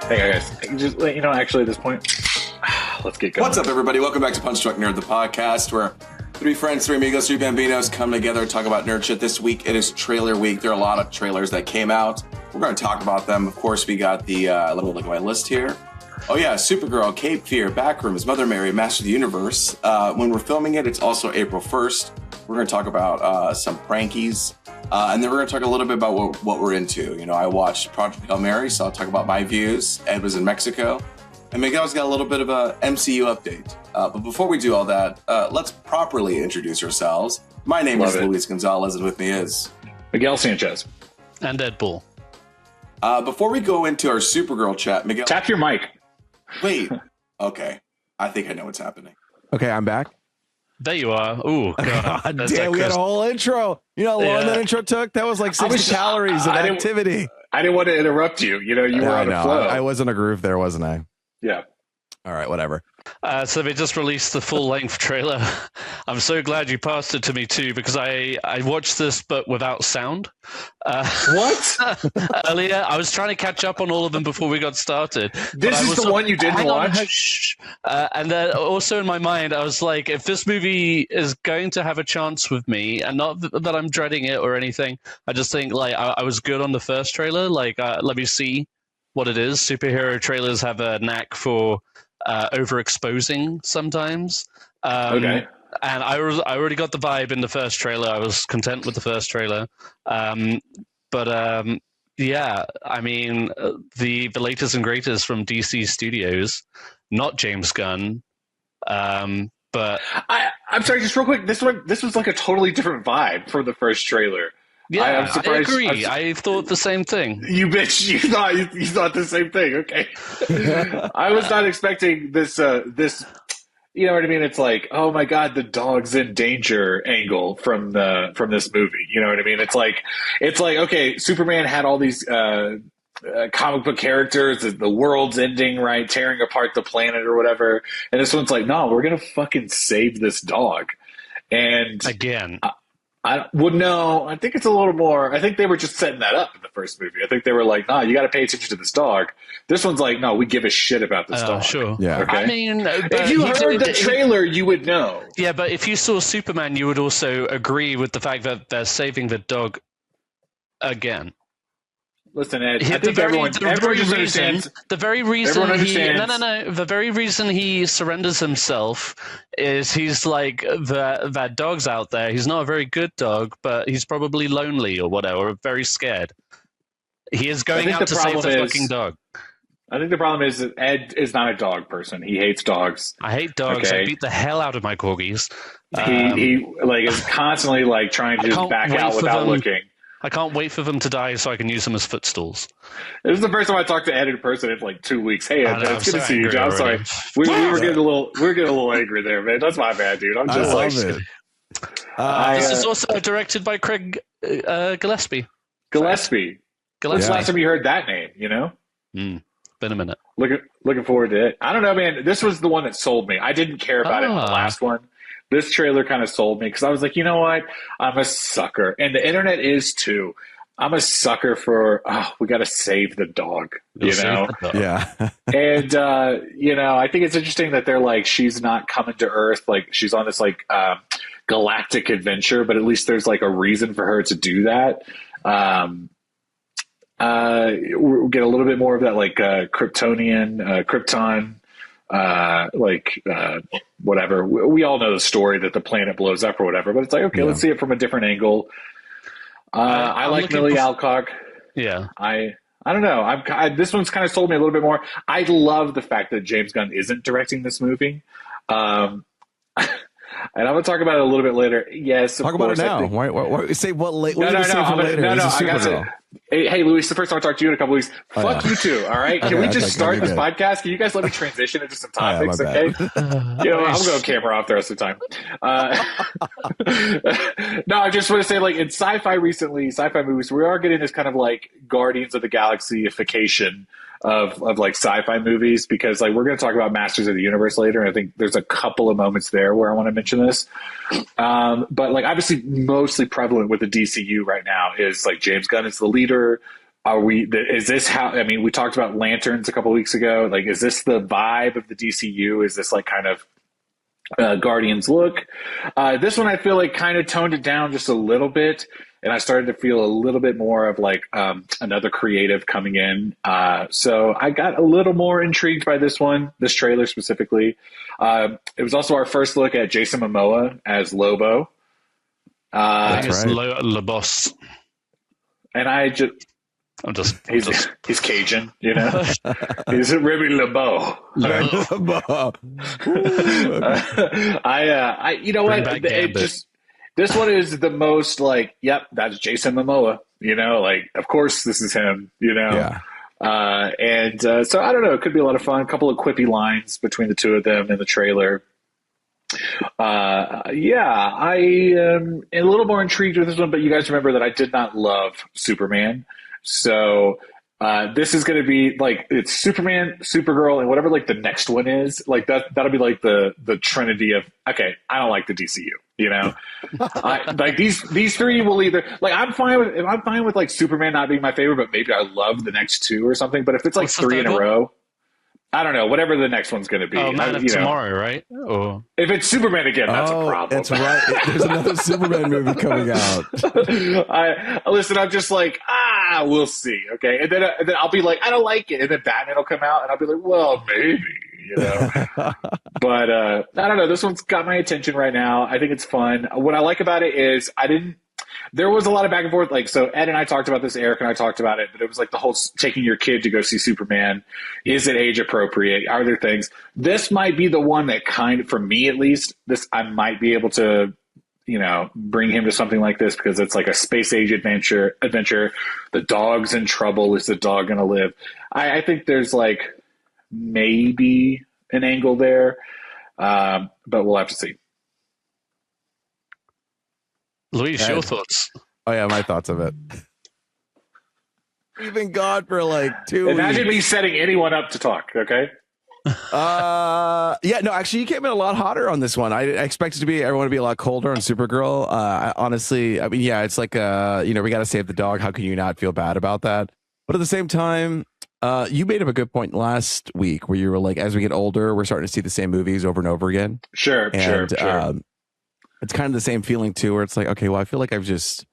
Hey guys, just actually at this point, let's get going. What's up, everybody? Welcome back to Punch Drunk Nerd, the podcast where three friends, three amigos, three bambinos come together and talk about nerd shit. This week it is trailer week. There are a lot of trailers that came out. We're going to talk about them. Of course, we got the let me look at my list here. Oh yeah, Supergirl, Cape Fear, Backrooms, Mother Mary, Master of the Universe. When we're filming it, it's also April 1st. We're going to talk about some prankies. And then we're going to talk a little bit about what we're into. You know, I watched Project Hail Mary, so I'll talk about my views. Ed was in Mexico. And Miguel's got a little bit of a MCU update. But before we do all that, let's properly introduce ourselves. My name is Luis Gonzalez, and with me is Miguel Sanchez. And Deadpool. Before we go into our Supergirl chat, Miguel... Tap your mic. Wait. Okay. I think I know what's happening. Okay, I'm back. There you are. Ooh, God. Damn, we had a whole intro. You know how long that intro took? That was like 60 calories of activity. I didn't want to interrupt you. You know, you were on a flow. I was in a groove there, wasn't I? Yeah. All right, whatever. So they just released the full-length trailer. I'm so glad you passed it to me too, because I watched this but without sound. What? Earlier, I was trying to catch up on all of them before we got started. This is the one you didn't watch? And then also in my mind, I was like, if this movie is going to have a chance with me, and not that I'm dreading it or anything, I just think like I was good on the first trailer. Like, let me see what it is. Superhero trailers have a knack for overexposing sometimes. Okay. And I already got the vibe in the first trailer. I was content with the first trailer. Yeah, I mean, the latest and greatest from DC Studios, not James Gunn. But I'm sorry, just real quick. This was like a totally different vibe from the first trailer. Yeah, I'm surprised. I agree. I thought the same thing. You bitch! You thought the same thing. Okay. I was not expecting this. You know what I mean? It's like, oh my god, the dog's in danger angle from this movie. You know what I mean? It's like okay, Superman had all these comic book characters. The world's ending, right? Tearing apart the planet or whatever. And this one's like, no, we're gonna fucking save this dog. And again. No, I think it's a little more. I think they were just setting that up in the first movie. I think they were like, nah, you got to pay attention to this dog. This one's like, no, we give a shit about this dog. Sure. Yeah. Okay? I mean, if you heard the trailer, you would know. Yeah, but if you saw Superman, you would also agree with the fact that they're saving the dog again. Listen, Ed, I think everyone understands. The very reason he surrenders himself is he's like that dog's out there. He's not a very good dog, but he's probably lonely or whatever, or very scared. He is going out to save the fucking dog. I think the problem is that Ed is not a dog person. He hates dogs. I hate dogs. Okay? I beat the hell out of my corgis. He like is constantly like trying to just back out without looking. I can't wait for them to die so I can use them as footstools. This is the first time I talked to Ed in person in like 2 weeks. Hey, Ed, it's good to see you, John. I'm sorry. We were getting a little angry there, man. That's my bad, dude. I'm just like it. This is also directed by Craig Gillespie. Gillespie. When's the last time you heard that name, you know? Been a minute. Looking forward to it. I don't know, man. This was the one that sold me. I didn't care about it in the last one. This trailer kind of sold me because I was like, you know what? I'm a sucker. And the internet is too. I'm a sucker for, we got to save the dog, you know? Yeah. And, I think it's interesting that they're like, she's not coming to Earth. Like, she's on this, like, galactic adventure, but at least there's, like, a reason for her to do that. We'll get a little bit more of that, like, Krypton. Whatever. We all know the story that the planet blows up or whatever, but it's like, okay, let's see it from a different angle. I like Millie Alcock. Yeah. I don't know. This one's kind of sold me a little bit more. I love the fact that James Gunn isn't directing this movie. And I'm going to talk about it a little bit later. Yes, talk about it now. Why say what later? No, I got to. Hey, Luis, the first time I talked to you in a couple weeks. Fuck you two, all right? Can we just start this podcast? Can you guys let me transition into some topics, okay? I'm going to camera off the rest of the time. No, I just want to say, like, in sci-fi movies, we are getting this kind of, like, Guardians of the Galaxy-ification of like sci-fi movies, because like we're going to talk about Masters of the Universe later, and I think there's a couple of moments there where I want to mention this. But like obviously mostly prevalent with the DCU right now is like James Gunn is the leader. are we? Is this how? I mean, we talked about lanterns a couple weeks ago. Like, is this the vibe of the DCU? Is this like kind of Guardians look? This one I feel like kind of toned it down just a little bit, and I started to feel a little bit more of like another creative coming in. So I got a little more intrigued by this one, this trailer specifically. It was also our first look at Jason Momoa as Lobo. I think it's right. Le Boss. And he's Cajun, you know. He's a Remy LeBeau. You know what? This one is the most like, yep, that's Jason Momoa. You know, like, of course this is him. You know, Yeah. So I don't know. It could be a lot of fun. A couple of quippy lines between the two of them in the trailer. I am a little more intrigued with this one, but you guys remember that I did not love Superman. So this is going to be like, it's Superman, Supergirl, and whatever like the next one is. Like that'll be like the trinity of, okay, I don't like the DCU, you know. Like these three will either, like, I'm fine with like Superman not being my favorite, but maybe I love the next two or something. But if it's like three in a row, I don't know. Whatever the next one's going to be. Oh, Man of Tomorrow, right? Or if it's Superman again, that's a problem. That's right. There's another Superman movie coming out. Listen, I'm just like, we'll see. Okay. And then I'll be like, I don't like it. And then Batman will come out and I'll be like, well, maybe, you know. But I don't know. This one's got my attention right now. I think it's fun. What I like about it is there was a lot of back and forth. Like, so Ed and I talked about this, Eric and I talked about it, but it was like the whole taking your kid to go see Superman. Is it age appropriate? Are there things? This might be the one that kind of, for me at least, I might be able to, you know, bring him to something like this because it's like a space age adventure. The dog's in trouble. Is the dog going to live? I think there's like maybe an angle there, but we'll have to see. Luis, your thoughts? Oh yeah, my thoughts of it. We've been gone for like 2 weeks. Imagine me setting anyone up to talk. Okay. Yeah, no, actually, you came in a lot hotter on this one. I expected everyone to be a lot colder on Supergirl. Honestly, I mean, yeah, it's like, you know, we got to save the dog. How can you not feel bad about that? But at the same time, you made up a good point last week where you were like, as we get older, we're starting to see the same movies over and over again. Sure. It's kind of the same feeling too, where it's like, okay, well, I feel like I've just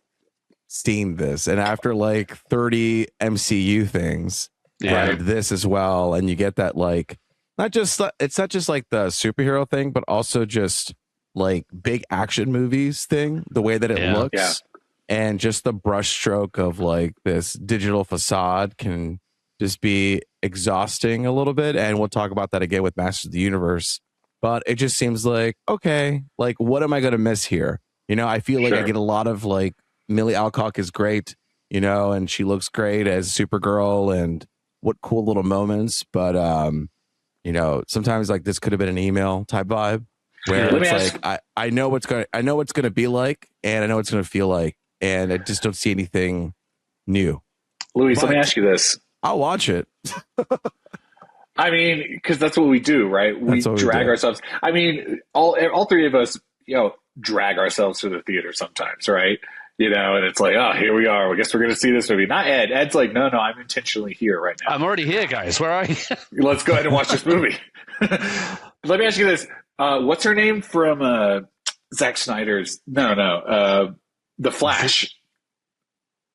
seen this, and after like 30 MCU things, and this as well, and you get that like, it's not just like the superhero thing, but also just like big action movies thing, the way that it looks, and just the brushstroke of like this digital facade can just be exhausting a little bit, and we'll talk about that again with Masters of the Universe. But it just seems like, okay, like, what am I going to miss here? You know, I feel like I get a lot of like, Millie Alcock is great, you know, and she looks great as Supergirl, and what cool little moments. But, you know, sometimes like this could have been an email type vibe where it's like, I know what's going to be like, and I know what it's going to feel like, and I just don't see anything new. Luis, let me ask you this. I'll watch it. I mean, because that's what we do, right? We drag ourselves. I mean, all three of us, you know, drag ourselves to the theater sometimes, right? You know, and it's like, oh, here we are. I guess we're going to see this movie. Not Ed. Ed's like, no, I'm intentionally here right now. I'm already here, guys. Where are you? Let's go ahead and watch this movie. Let me ask you this. What's her name from Zack Snyder's? No. The Flash.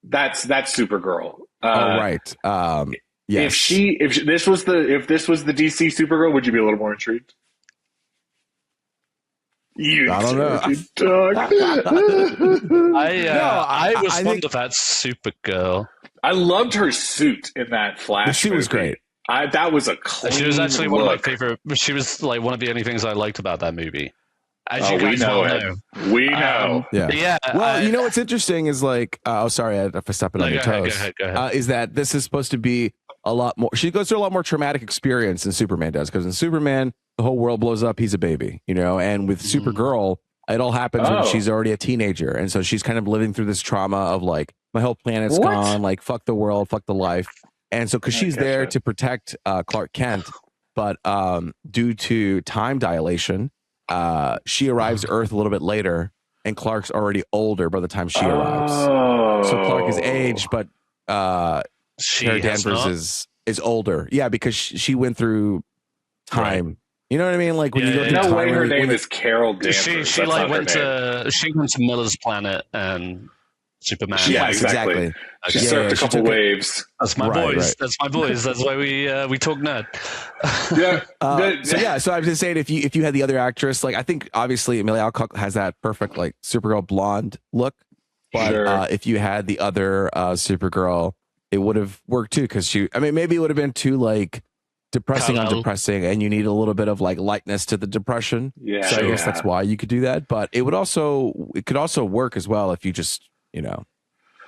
That's Supergirl. Right. Yes. If this was the DC Supergirl, would you be a little more intrigued? I don't know. I was fond of that Supergirl. I loved her suit in that Flash. She was great. That was a clean She was actually one of my look. favorite. She was like one of the only things I liked about that movie. As you we guys know well it. know. We know. Yeah. Well, you know what's interesting is like, sorry if I step on your toes. Go ahead. Is that this is supposed to be a lot more. She goes through a lot more traumatic experience than Superman does, because in Superman, the whole world blows up. He's a baby, you know, and with Supergirl, it all happens when she's already a teenager. And so she's kind of living through this trauma of like, my whole planet's gone, like, fuck the world, fuck the life. And so, because she's there to protect Clark Kent, but due to time dilation, she arrives to Earth a little bit later, and Clark's already older by the time she arrives. So Clark is aged, but She is older. Yeah, because she went through time. Right. You know what I mean? Like when you go through no time, way her name is Carol Danvers. She like went to Miller's Planet and Superman. Yeah, exactly. She surfed a couple waves. That's my boys. Right. That's my boys. That's why we talk nerd. So I was just saying, if you had the other actress, like I think obviously Emilia Alcock has that perfect like Supergirl blonde look, but if you had the other Supergirl, it would have worked too. Because maybe it would have been too like depressing on depressing, and you need a little bit of like lightness to the depression. Yeah. So I guess that's why you could do that. But it could also work as well if you just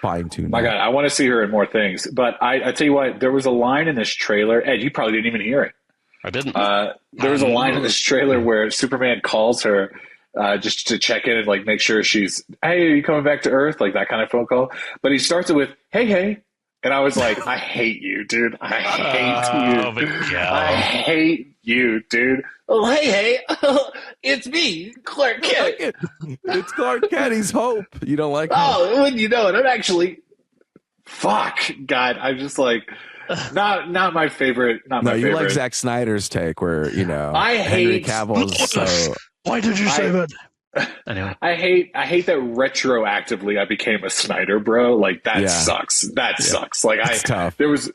fine tune. My God, I want to see her in more things. But I tell you what, there was a line in this trailer. Ed, you probably didn't even hear it. I didn't. There was a line in this trailer where Superman calls her just to check in and like make sure she's, hey, are you coming back to Earth? Like that kind of phone call. But he starts it with, hey. And I was like, I hate you, dude. I hate you. Miguel. I hate you, dude. Oh, hey, it's me, Clark Kent. It's Clark Kent. He's Hope. You don't like him? Oh, when you know it, I'm actually, fuck, God. I'm just like, not my favorite. Not my favorite. You like Zack Snyder's take where, I Henry hate Cavill's so. Why did you say that? Anyway, I hate that retroactively I became a Snyder bro. Like that sucks. That sucks. Like it's tough. There was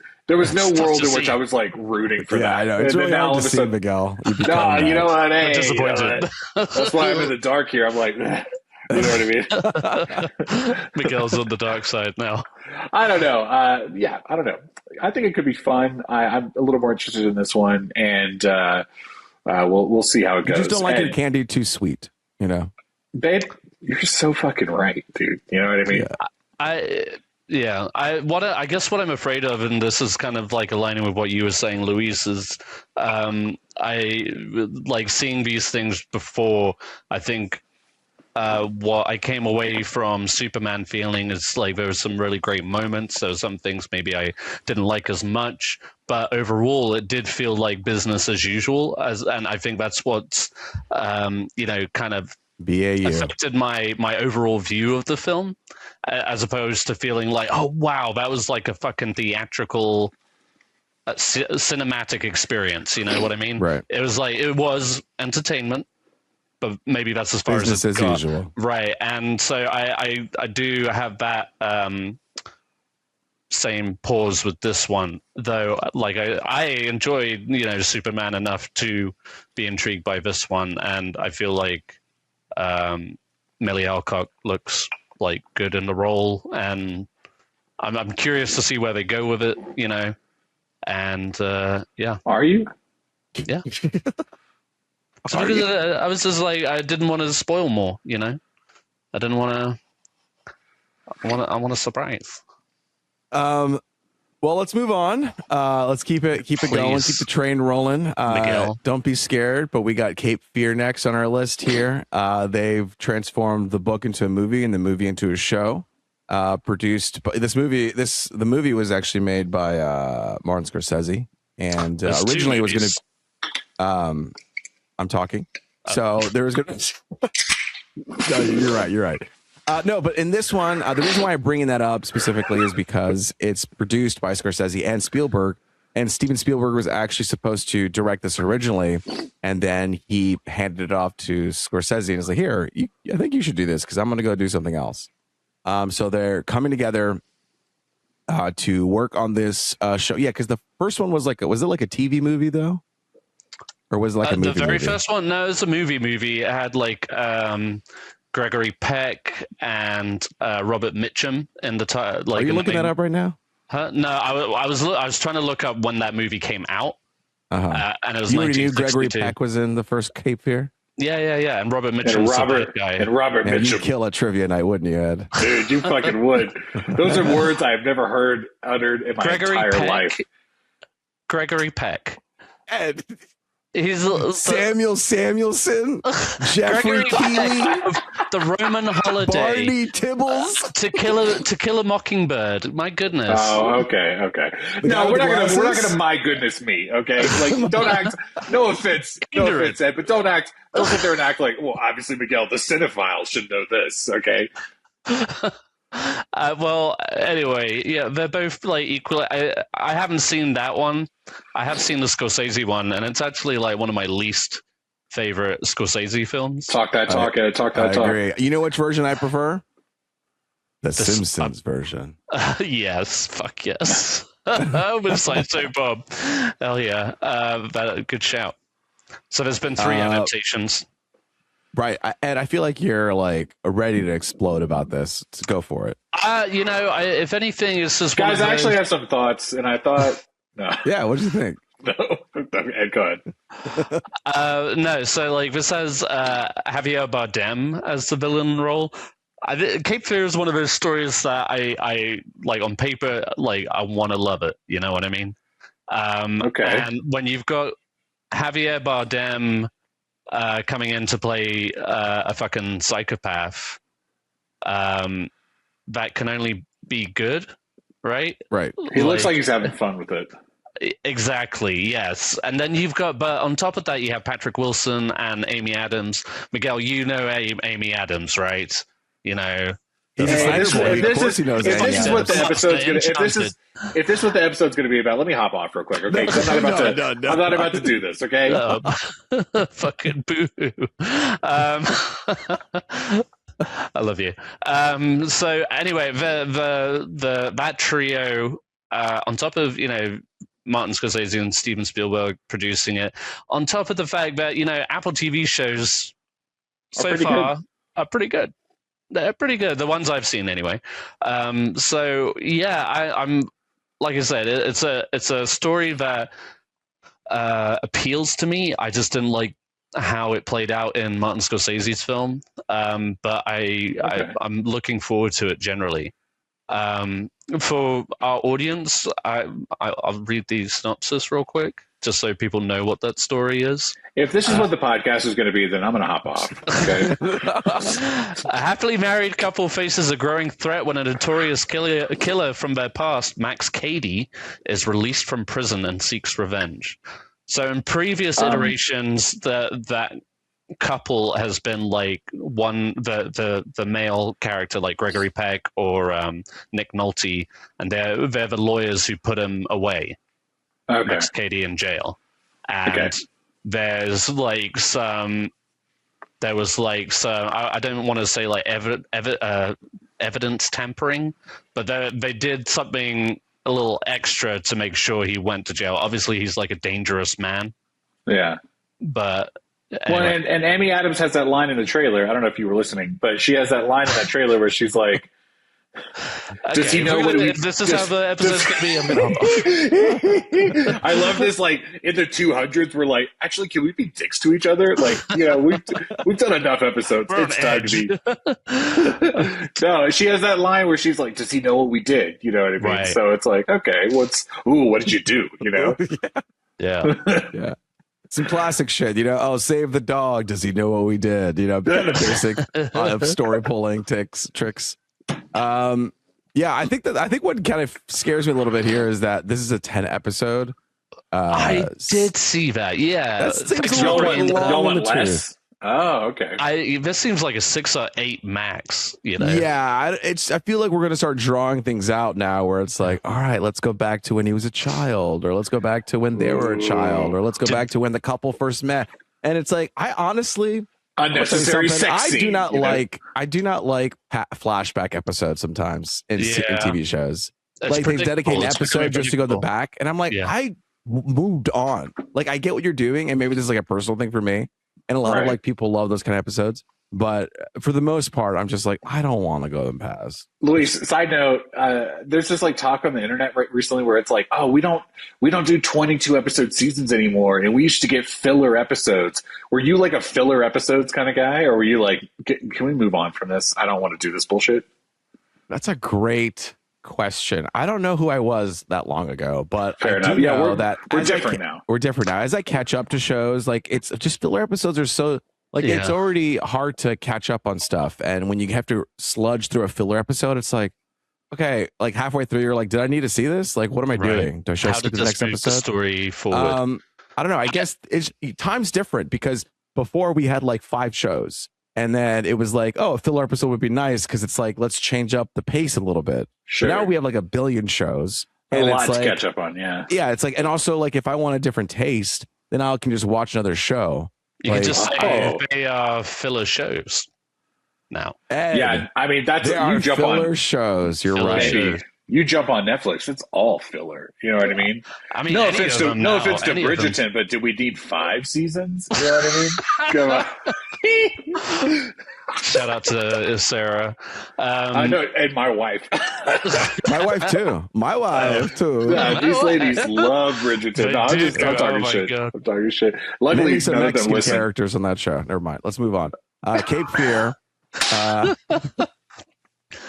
no world in which I was like rooting for that. I know. It's really hard to see, Miguel. No, you know what? Hey, disappointed. That's why I'm in the dark here. I'm like, you know what I mean? Miguel's on the dark side now. I don't know. I don't know. I think it could be fun. I'm a little more interested in this one, and we'll see how it goes. You just don't like it candy too sweet. Babe, you're so fucking right, dude. You know what I mean? I guess what I'm afraid of, and this is kind of like aligning with what you were saying, Luis, is I like seeing these things before. I think what I came away from Superman feeling is like there were some really great moments. There were some things maybe I didn't like as much, but overall it did feel like business as usual. And I think that's what's kind of BAU affected my overall view of the film, as opposed to feeling like, oh wow, that was like a fucking theatrical cinematic experience. You know what I mean? Right. It was entertainment, but maybe that's as far business as usual. Right. And so I do have that same pause with this one, though. Like I enjoyed Superman enough to be intrigued by this one, and I feel like Millie Alcock looks like good in the role, and I'm curious to see where they go with it, and Are you? Yeah. So because I was just like, I didn't want to spoil more, I didn't want to. I want a surprise. Well, let's move on. Let's keep it going. Keep the train rolling. Miguel. Don't be scared. But we got Cape Fear next on our list here. They've transformed the book into a movie and the movie into a show. Produced by the movie was actually made by Martin Scorsese, and originally it was going to. I'm talking. So there was going to. No, you're right. No, but in this one, the reason why I'm bringing that up specifically is because it's produced by Scorsese and Spielberg, and Steven Spielberg was actually supposed to direct this originally, and then he handed it off to Scorsese and was like, "Here, I think you should do this because I'm going to go do something else." So they're coming together to work on this show. Yeah, because the first one was it like a TV movie though, or was it like a movie? The very first one, no, it's a movie. It had like. Gregory Peck and Robert Mitchum in the title. Are you looking that up right now? Huh? No, I was trying to look up when that movie came out, and it was. You already knew Gregory Peck was in the first Cape Fear. Yeah, and Robert Mitchum. Robert Mitchum. You'd kill a trivia night, wouldn't you, Ed? Dude, you fucking would. Those are words I've never heard uttered in my entire life. Gregory Peck. Ed. He's Samuelson, Jeffrey Keely, the Roman Holiday, Barney Tibbles, To Kill a Mockingbird. My goodness. Oh, okay. No, we're not gonna. My goodness me. Okay, like don't act. No offense, Ed, but don't sit there and act like. Well, obviously, Miguel, the cinephile, should know this. Okay. Well, anyway, yeah, they're both like equal. I haven't seen that one. I have seen the Scorsese one, and it's actually like one of my least favorite Scorsese films. Talk that talk. I agree. You know which version I prefer? The Simpsons version. Yes, fuck yes. With Sideshow Bob. Hell yeah. Good shout. So there's been 3 adaptations. Right. And I feel like you're like ready to explode about this. So go for it. If anything, it's just guys. I actually have some thoughts, and I thought, no. Yeah. What do you think? No, Ed, go ahead. No. So like this has Javier Bardem as the villain role. Cape Fear is one of those stories that I like on paper. Like I want to love it. You know what I mean? Okay. And when you've got Javier Bardem coming in to play a fucking psychopath, that can only be good, right? Right. He looks like he's having fun with it. Exactly, yes. And then but on top of that, you have Patrick Wilson and Amy Adams. Miguel, you know Amy Adams, right? You know. He's a Snyder boy. Of course he knows if Amy this is Adams. what the episode's going to, if this is what the episode's going to be about, let me hop off real quick, okay? 'Cause I'm not about to do this, okay? Fucking boo. I love you. So anyway, that trio, on top of Martin Scorsese and Steven Spielberg producing it, on top of the fact that Apple TV shows so far are pretty good. They're pretty good, the ones I've seen anyway. So yeah, I'm like I said, it's a story that appeals to me. I just didn't like how it played out in Martin Scorsese's film, but I'm looking forward to it generally. For our audience, I'll read the synopsis real quick, just so people know what that story is. If this is what the podcast is going to be, then I'm going to hop off. Okay. A happily married couple faces a growing threat when a notorious killer from their past, Max Cady, is released from prison and seeks revenge. So in previous iterations, that couple has been like the male character, like Gregory Peck or Nick Nolte, and they're the lawyers who put him away. Okay. Max Cady in jail, and there was like some I don't want to say like evidence tampering, but they did something a little extra to make sure he went to jail. Obviously, he's like a dangerous man. Yeah. But well, anyway. and Amy Adams has that line in the trailer. I don't know if you were listening, but she has that line in that trailer where she's like, does he know what if this is how the episode's going to be, I'm going to I love this, like, in the 200s, we're like, actually, can we be dicks to each other? Like, we've done enough episodes. It's time to be. No, she has that line where she's like, does he know what we did? You know what I mean? Right. So it's like, okay, what did you do? You know? Yeah. Yeah. Some classic shit, oh, save the dog. Does he know what we did? Kind of basic story pulling tricks. I think what kind of scares me a little bit here is that this is a 10 episode. I did see that. Yeah. That seems a little bit less. Oh, okay. This seems like a 6 or 8 max, Yeah, I feel like we're going to start drawing things out now where it's like, all right, let's go back to when he was a child, or let's go back to when they were a child, or let's go back to when the couple first met. And it's like, I honestly, unnecessary sex scene, I do not like flashback episodes sometimes in TV shows. Like they dedicate an episode just to go to the back, and I'm like, I moved on. Like I get what you're doing, and maybe this is like a personal thing for me, and a lot of like people love those kind of episodes. But for the most part, I'm just like, I don't want to go them past. Luis, side note, there's this like talk on the internet recently where it's like, oh, we don't do 22 episode seasons anymore, and we used to get filler episodes. Were you like a filler episodes kind of guy, or were you like, can we move on from this? I don't want to do this bullshit. That's a great question. I don't know who I was that long ago, but fair I enough. do know that we're different now. We're different now. As I catch up to shows, like it's just filler episodes are so. Like, it's already hard to catch up on stuff. And when you have to sludge through a filler episode, it's like, okay, like halfway through, you're like, did I need to see this? Like, what am I doing? Do I show skip to the next episode? The story forward? I don't know. I guess time's different because before we had like 5 shows And then it was like, oh, a filler episode would be nice because it's like, let's change up the pace a little bit. Sure. But now we have like a billion shows. A And lot it's to like, catch up on, yeah. Yeah, it's like, and also like if I want a different taste, then I can just watch another show. You like, can just say they are filler shows now. Ed, Yeah, I mean that's they are you jump filler on shows. You're Filler right. shows. you jump on Netflix, it's all filler. You know what I mean? I mean, No any offense of to them now, Bridgerton, but do we need 5 seasons? You know what I mean? Come on. Shout out to Sarah. I know, and my wife. My wife too. My wife too. Yeah, these ladies love Bridgerton. No, I'm talking shit. God. I'm talking shit. Luckily, Maybe some none of them Mexican listen. characters on that show. Never mind. Let's move on. Cape Fear.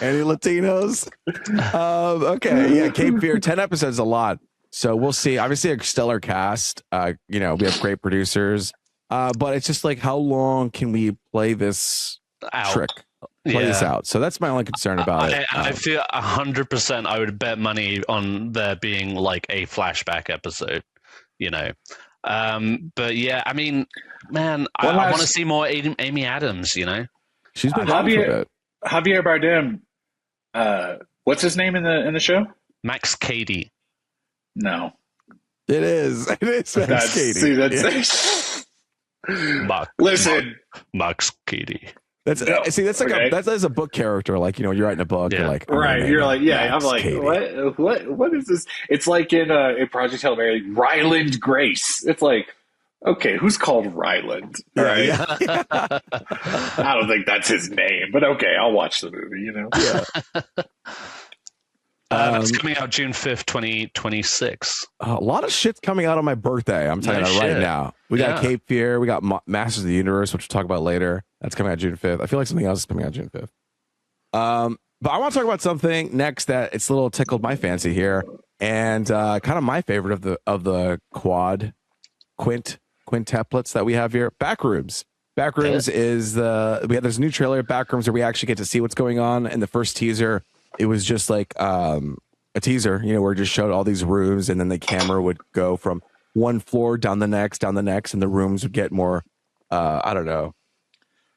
Any Latinos? Okay, yeah, Cape Fear. 10 episodes is a lot. So we'll see. Obviously, a stellar cast. We have great producers. But it's just like, how long can we play this trick? Play this out. So that's my only concern about it. I feel 100%. I would bet money on there being like a flashback episode. But yeah, I mean, man, I want to see more Amy Adams. She's been gone for a bit. Javier Bardem. What's his name in the show? Max Cady. No, it is. It is Max Cady. See, that's listen, Max Cady. That's like that's a book character. Like you're writing a book. Yeah. You're like, right. You're like, yeah. Max I'm like, Cady. what is this? It's like in Project Hail Mary, Ryland Grace. It's like, okay, who's called Ryland? Right. Yeah. I don't think that's his name, but okay, I'll watch the movie. Yeah. It's coming out June 5th, 2026. A lot of shit's coming out on my birthday. I'm telling you right now. We got Cape Fear. We got Masters of the Universe, which we'll talk about later. That's coming out June 5th. I feel like something else is coming out June 5th. But I want to talk about something next that it's a little tickled my fancy here, and kind of my favorite of the quintuplets that we have here. Backrooms. Backrooms is there's a new trailer at Backrooms where we actually get to see what's going on. In the first teaser, it was just like a teaser, where it just showed all these rooms, and then the camera would go from one floor down the next, and the rooms would get more, I don't know,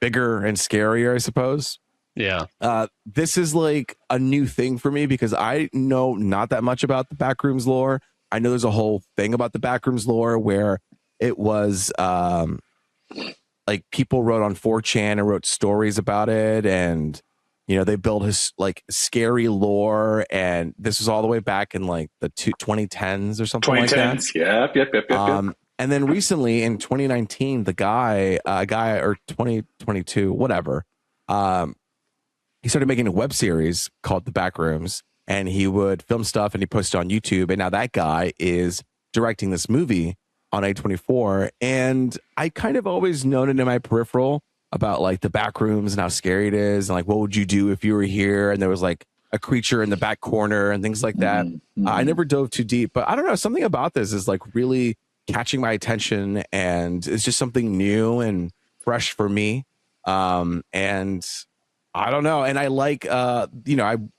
bigger and scarier, I suppose. Yeah. This is like a new thing for me because I know not that much about the Backrooms lore. I know there's a whole thing about the Backrooms lore where it was like people wrote on 4chan and wrote stories about it, and they built his like scary lore, and this was all the way back in like the 2010s or something like that. 2010s, yep. And then recently in 2019, the guy or 2022, whatever, he started making a web series called The Backrooms, and he would film stuff and he posted on YouTube. And now that guy is directing this movie on A24. And I kind of always known it in my peripheral about like the back rooms and how scary it is, and like what would you do if you were here and there was like a creature in the back corner and things like that. I never dove too deep, but I don't know, something about this is like really catching my attention, and it's just something new and fresh for me. And I don't know, and I like I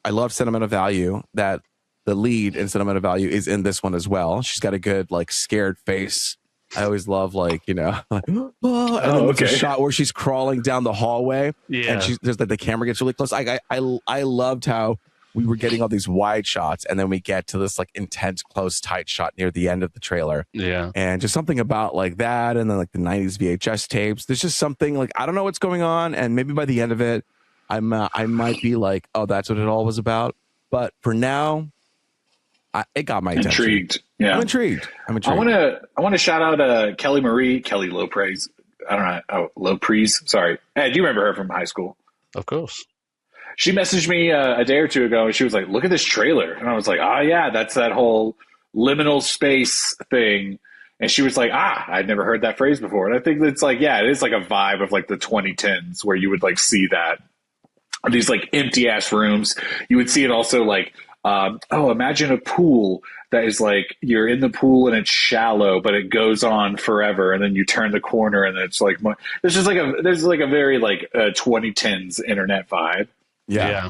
love Sentimental Value, that the lead in Sentimental Value is in this one as well. She's got a good like scared face. I always love like, and then there's a shot where she's crawling down the hallway, and there's like the camera gets really close. I loved how we were getting all these wide shots, and then we get to this like intense, close, tight shot near the end of the trailer. Yeah, and just something about like that, and then like the '90s VHS tapes. There's just something like I don't know what's going on, and maybe by the end of it, I might be like, oh, that's what it all was about. But for now, it got my attention. Intrigued. Yeah, I'm intrigued. I want to shout out Kelly Lopraise. I don't know. Oh, Lopraise. Sorry. Hey, do you remember her from high school? Of course. She messaged me a day or two ago, and she was like, "Look at this trailer," and I was like, "Ah, yeah, that's that whole liminal space thing." And she was like, I'd never heard that phrase before. And I think it's like, yeah, it is like a vibe of like the 2010s where you would like see that these like empty ass rooms. You would see it also like, imagine a pool that is like you're in the pool and it's shallow, but it goes on forever, and then you turn the corner and it's like there's like a very like 2010s internet vibe. Yeah.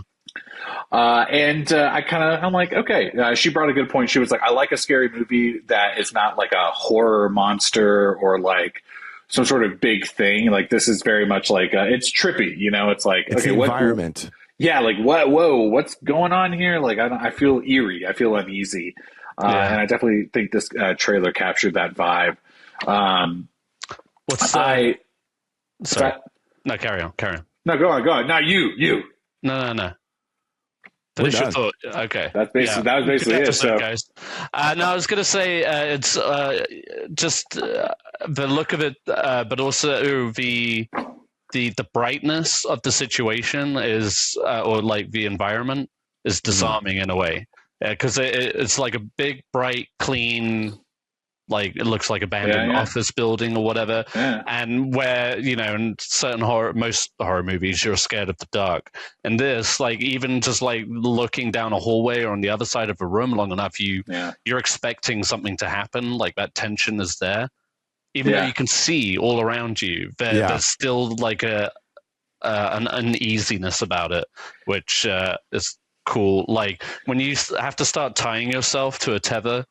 I'm like, okay. She brought a good point. She was like, I like a scary movie that is not like a horror monster or like some sort of big thing. Like this is very much like it's trippy, you know. It's like It's okay, the what environment. yeah, like what? Whoa, what's going on here? Like I feel eerie. I feel uneasy, Yeah. and I definitely think this trailer captured that vibe. What's I sorry? that, No, carry on. no, go on. Now you. No. We're Finish your done. thought. Okay. That was basically Good it. episode, So guys. No, I was going to say it's just the look of it, but also the brightness of the situation is, or like the environment is disarming in a way, because it's like a big, bright, clean. Like it looks like abandoned yeah. office building or whatever, Yeah. and where in certain most horror movies you're scared of the dark, and this like even just like looking down a hallway or on the other side of a room long enough, you're expecting something to happen, like that tension is there, even though you can see all around you. There's still like an uneasiness about it, which is cool. Like when you have to start tying yourself to a tether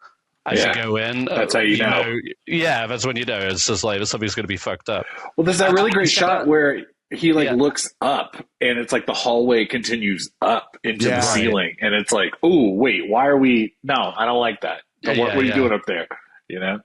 as you go in, that's how you know. Yeah, that's when you know. It's just like something's going to be fucked up. Well, there's that really great shot where he like looks up, and it's like the hallway continues up into the ceiling, and it's like, oh wait, why are we? No, I don't like that. What are you doing up there? You know,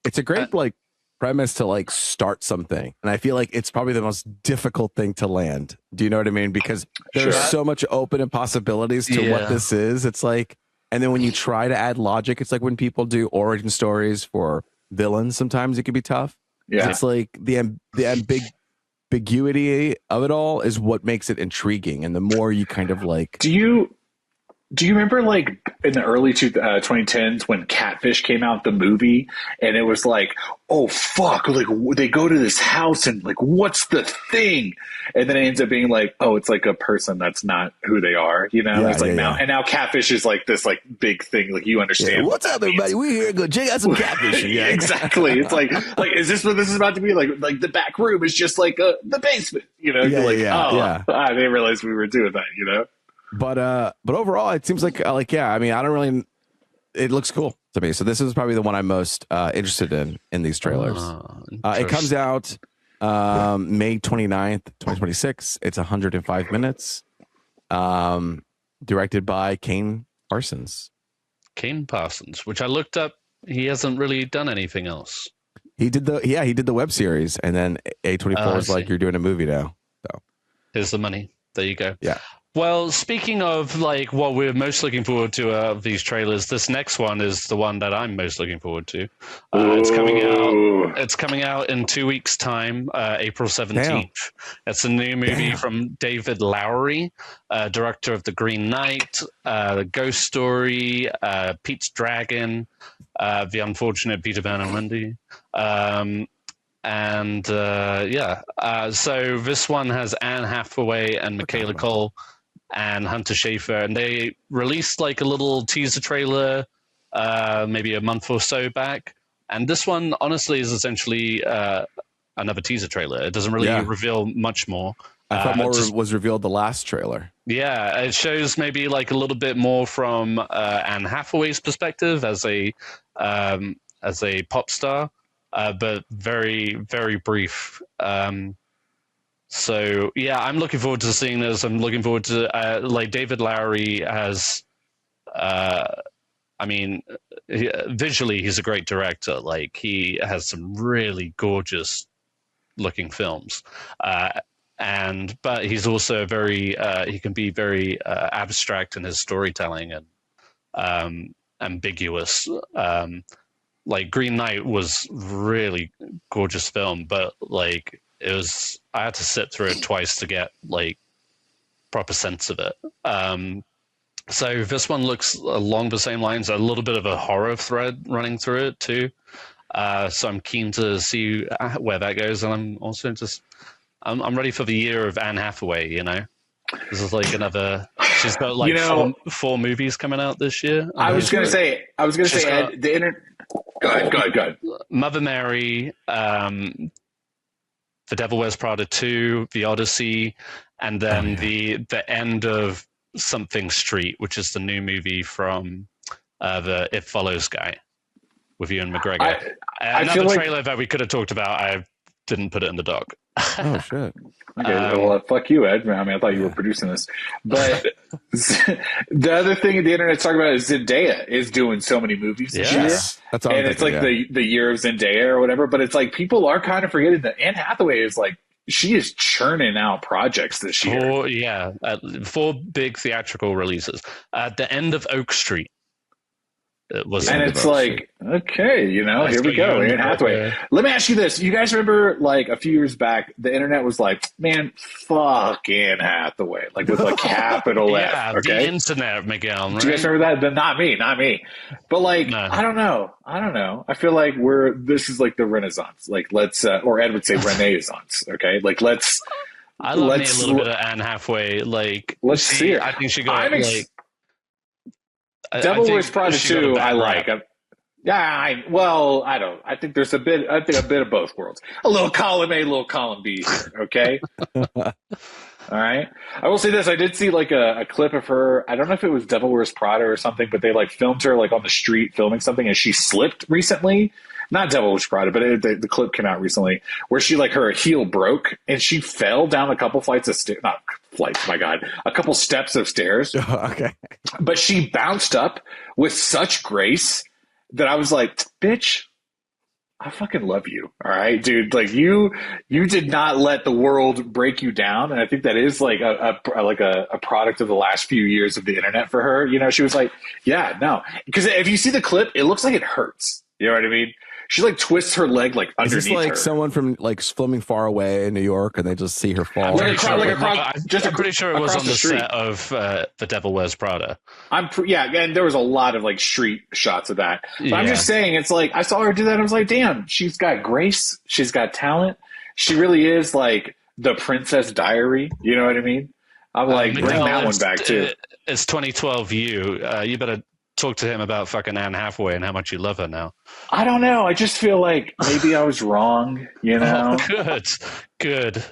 it's a great like premise to like start something, and I feel like it's probably the most difficult thing to land. Do you know what I mean? Because there's so much open possibilities to what this is. It's like. And then when you try to add logic, it's like when people do origin stories for villains, sometimes it can be tough. Yeah. It's like the ambiguity of it all is what makes it intriguing. And the more you kind of like... Do you remember like in the early 2010s when Catfish came out, the movie, and it was like, oh fuck, like they go to this house and like, what's the thing? And then it ends up being like, oh, it's like a person that's not who they are, you know? It's like now Catfish is like this like big thing, like you understand. Yeah, what's up, everybody? We're here to go check out some Catfish. Yeah, exactly. It's like is this what this is about to be? Like the back room is just like the basement, you know? You're like, I didn't realize we were doing that, you know? But overall, it seems like I mean, I don't really. It looks cool to me. So this is probably the one I'm most interested in these trailers. It comes out May 29th, 2026. It's 105 minutes. Directed by Kane Parsons. Kane Parsons, which I looked up. He hasn't really done anything else. He did the web series, and then A24 was like, you're doing a movie now. So here's the money. There you go. Yeah. Well, speaking of like what we're most looking forward to of these trailers, this next one is the one that I'm most looking forward to. It's coming out in 2 weeks' time, April 17th. Damn. It's a new movie from David Lowery, director of The Green Knight, The Ghost Story, Pete's Dragon, The Unfortunate Peter Van and Wendy. So this one has Anne Hathaway and Michaela Cole and Hunter Schafer, and they released like a little teaser trailer maybe a month or so back, and this one honestly is essentially another teaser trailer. It doesn't really reveal much more. I thought more was revealed the last trailer. Yeah, it shows maybe like a little bit more from Anne Hathaway's perspective as a pop star, but very, very brief. So yeah, I'm looking forward to seeing this. I'm looking forward to like David Lowery has. Visually, he's a great director. Like he has some really gorgeous looking films, but he's also very. He can be very abstract in his storytelling and ambiguous. Like Green Knight was really gorgeous film, but like I had to sit through it twice to get like proper sense of it. So this one looks along the same lines, a little bit of a horror thread running through it too. So I'm keen to see where that goes, and I'm also I'm ready for the year of Anne Hathaway. You know, this is like another. She's got like four movies coming out this year. I was going to say, Ed, the internet. Go ahead. Mother Mary, The Devil Wears Prada 2, The Odyssey, and then the end of Something Street, which is the new movie from the It Follows guy. with Ewan McGregor. I Another feel like trailer that we could have talked about. I didn't put it in the doc. Oh shit. okay, well, fuck you, Ed. I mean, I thought you were producing this, but the other thing the internet's talking about is Zendaya is doing so many movies this year. That's all. And it's like the year of Zendaya or whatever. But it's like people are kind of forgetting that Anne Hathaway is like she is churning out projects this year. Four big theatrical releases. At the end of Oak Street. And it's like, okay, here we go, Anne Hathaway. Let me ask you this. You guys remember, like, a few years back, the internet was like, man, fuck Anne Hathaway. Like, with a capital F, okay? The internet, Miguel, right? Do you guys remember that? But not me. But, like, no. I don't know. I feel like this is like the Renaissance. Like, let's, or Ed would say Renaissance, okay? Like, I love me a little bit of Anne Hathaway. Like, let's see her. I think she got, Devil Wears Prada 2, I like. I don't. I think there's a bit of both worlds. A little column A, a little column B here, okay? All right. I will say this. I did see like a clip of her. I don't know if it was Devil Wears Prada or something, but they like filmed her like on the street filming something, and she slipped recently. Not Devil Wears Prada, but the clip came out recently where she like her heel broke and she fell down a couple flights of stairs. Not flights, my God, a couple steps of stairs. Okay. But she bounced up with such grace that I was like, bitch, I fucking love you. All right, dude. Like you did not let the world break you down. And I think that is like a product of the last few years of the internet for her. She was like, yeah, no. Because if you see the clip, it looks like it hurts. You know what I mean? She like twists her leg like underneath her. Is this like someone from like filming far away in New York and they just see her fall? I'm pretty sure it was on the set of The Devil Wears Prada. And there was a lot of like street shots of that. But I'm just saying, it's like I saw her do that and I was like, damn, she's got grace, she's got talent. She really is like the Princess Diary. You know what I mean? I'm like, bring that one back too. It's 2012 you better talk to him about fucking Anne Hathaway and how much you love her now. I don't know. I just feel like maybe I was wrong, Oh, good.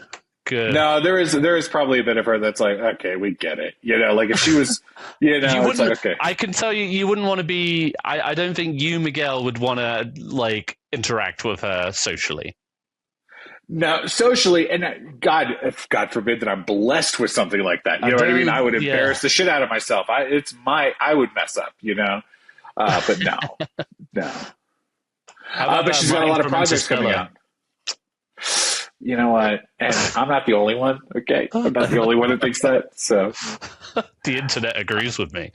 No, there is probably a bit of her that's like, okay, we get it. Like if she was, it's like, okay. I can tell you wouldn't want to be, I don't think you, Miguel, would want to like interact with her socially. No, socially, and God forbid that I'm blessed with something like that. You know what I mean? I would embarrass the shit out of myself. I would mess up, but no. But she's got a lot of projects coming out. You know what? And I'm not the only one, okay? I'm not the only one that thinks that, so. The internet agrees with me.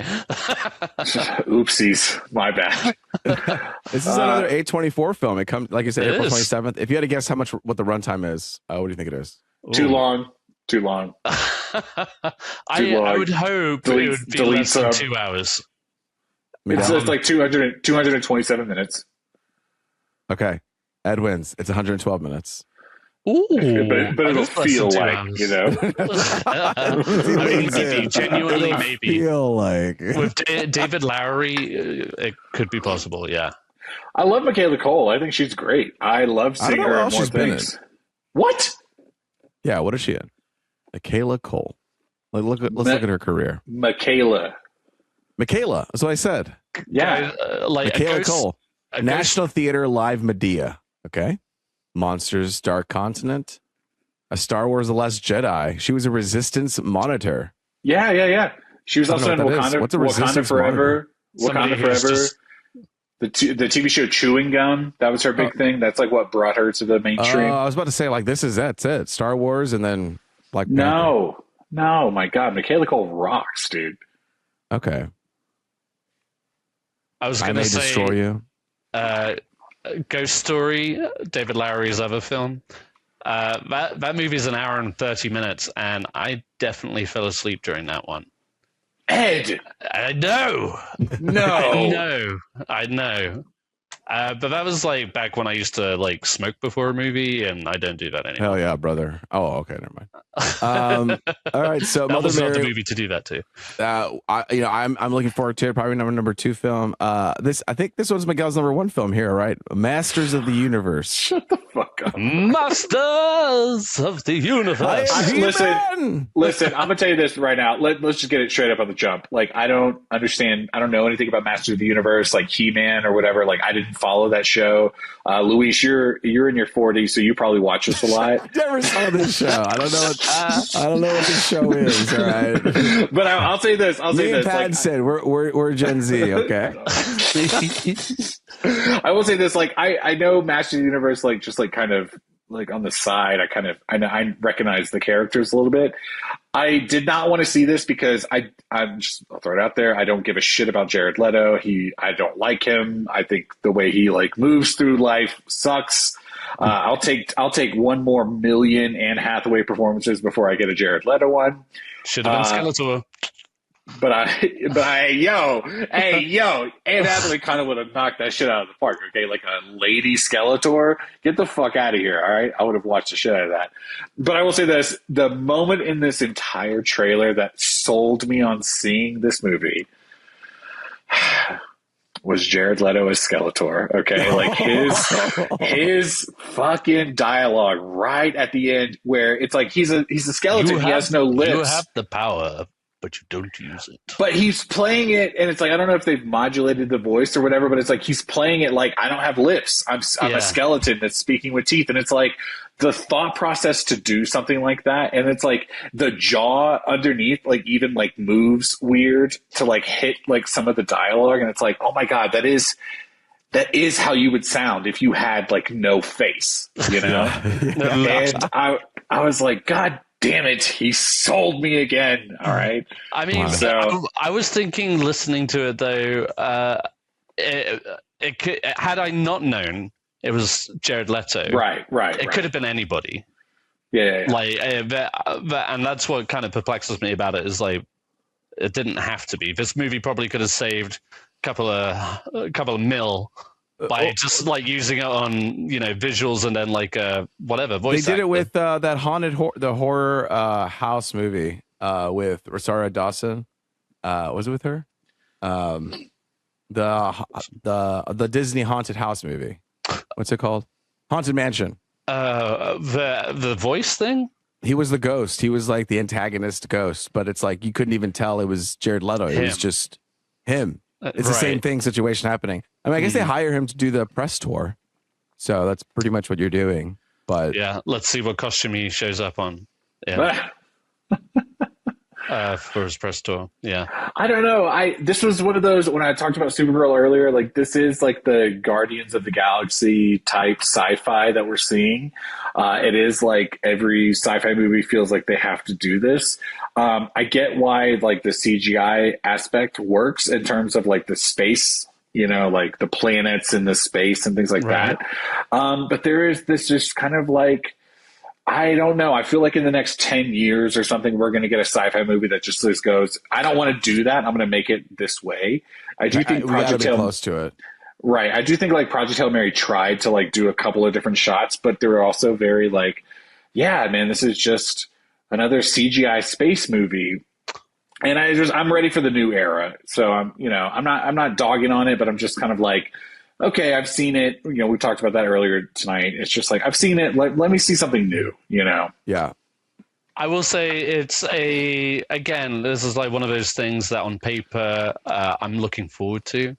Oopsies. My bad. This is another A24 film. It comes, like you said, April 27th. If you had to guess what the runtime is, what do you think it is? Too long. I would hope it would be less than 2 hours. It's like 227 minutes. Okay. Ed wins. It's 112 minutes. Ooh, but it'll feel like, maybe, genuinely, maybe. Feel like with David Lowery, it could be possible. Yeah, I love Michaela Cole. I think she's great. I love seeing her in more things. What? Yeah, what is she in? Michaela Cole. Let's look at her career. Michaela. That's what I said. Yeah, Michaela Cole. National Theater Live Medea. Okay. Monsters, Dark Continent, A Star Wars: The Last Jedi. She was a Resistance monitor. Yeah. She was also in Wakanda. What's a Resistance Forever? Monitor? Wakanda Forever. The TV show Chewing Gum. That was her big thing. That's like what brought her to the mainstream. I was about to say like that's it. Star Wars and then Black Panther. No, my God, Michaela Cole rocks, dude. Okay. I was going to say Destroy You. Ghost Story, David Lowery's other film. That movie is an hour and 30 minutes, and I definitely fell asleep during that one. Ed! I know! No! I know. But that was like back when I used to like smoke before a movie, and I don't do that anymore. Hell yeah, brother. Oh, okay, never mind. All right, so that Mother was Mary, not the movie to do that too. I'm looking forward to it. Probably number 2 film. I think this was Miguel's number 1 film here, right? Masters of the Universe. Shut the fuck Masters of the universe. Listen, I'm gonna tell you this right now. Let's just get it straight up on the jump. Like, I don't understand. I don't know anything about Masters of the Universe, like He-Man or whatever. Like, I didn't follow that show. Luis, you're in your 40s, so you probably watch this a lot. Never saw this show. I don't know what this show is. All right, but I'll say this. Me and Pat said we're Gen Z. Okay. I will say this. Like, I know Masters of the Universe, like, just like kind of like on the side. I recognize the characters a little bit. I did not want to see this because I'll throw it out there. I don't give a shit about Jared Leto. I don't like him. I think the way he like moves through life sucks. I'll take one more million Anne Hathaway performances before I get a Jared Leto one. Should have been Skeletor. But Anne Hathaway kind of would have knocked that shit out of the park. Okay, like a lady Skeletor, get the fuck out of here. All right, I would have watched the shit out of that. But I will say this: the moment in this entire trailer that sold me on seeing this movie was Jared Leto as Skeletor. Okay, like his fucking dialogue right at the end, where it's like he's a skeleton. He has no lips. You have the power, but you don't use it. But he's playing it, and it's like, I don't know if they've modulated the voice or whatever, but it's like he's playing it like, I don't have lips. I'm a skeleton that's speaking with teeth. And it's like the thought process to do something like that. And it's like the jaw underneath, like even like moves weird to like hit like some of the dialogue. And it's like, oh my God, that is how you would sound if you had like no face, you know? And I was like, God damn it, he sold me again. All right. I mean, so I was thinking, listening to it though, had I not known it was Jared Leto, right, it could have been anybody. Yeah. Like, and that's what kind of perplexes me about it, is like, it didn't have to be. This movie probably could have saved a couple of mil by just like using it on, you know, visuals and then like whatever voice. They did actor. it with that the horror house movie with Rosario Dawson. Was it with her? The Disney haunted house movie. What's it called? Haunted Mansion. The voice thing. He was the ghost. He was like the antagonist ghost, but it's like you couldn't even tell it was Jared Leto. It was just him. It's the same thing situation happening. I mean, I guess they hire him to do the press tour, so that's pretty much what you're doing. But yeah, let's see what costume he shows up on. Yeah. For his press tour. Yeah. I don't know. This was one of those, when I talked about Supergirl earlier, like this is like the Guardians of the Galaxy type sci-fi that we're seeing. It is like every sci-fi movie feels like they have to do this. I get why like the CGI aspect works in terms of like the space, you know, like the planets in the space and things like that. But there is this just kind of like, I don't know. I feel like in the next 10 years or something, we're going to get a sci-fi movie that just goes, I don't want to do that. I'm going to make it this way. I do think Project Hail, close to it. Right. I do think like Project Hail Mary tried to like do a couple of different shots, but they were also very like, yeah, man, this is just another CGI space movie. And I'm ready for the new era. So I'm not dogging on it, but I'm just kind of like, okay, I've seen it. You know, we talked about that earlier tonight. It's just like, I've seen it. Let me see something new, you know? Yeah. I will say again, this is like one of those things that on paper, I'm looking forward to.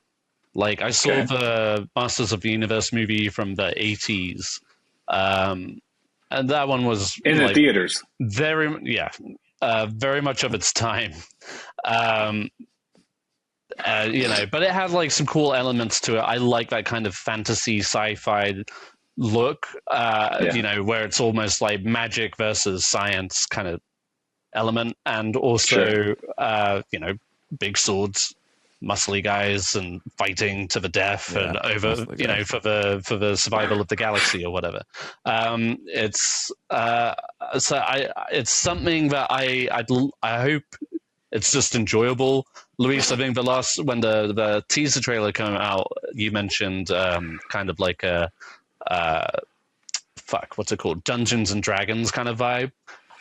Like, I saw the Masters of the Universe movie from the 80s. And that one was in the theaters. Very much of its time. You know, but it had like some cool elements to it. I like that kind of fantasy sci-fi look, you know, where it's almost like magic versus science kind of element. And also, you know, big swords, muscly guys and fighting to the death and over, you know, for the survival of the galaxy or whatever. It's something that I hope it's just enjoyable. Luis, I think when the teaser trailer came out, you mentioned kind of like a what's it called? Dungeons and Dragons kind of vibe.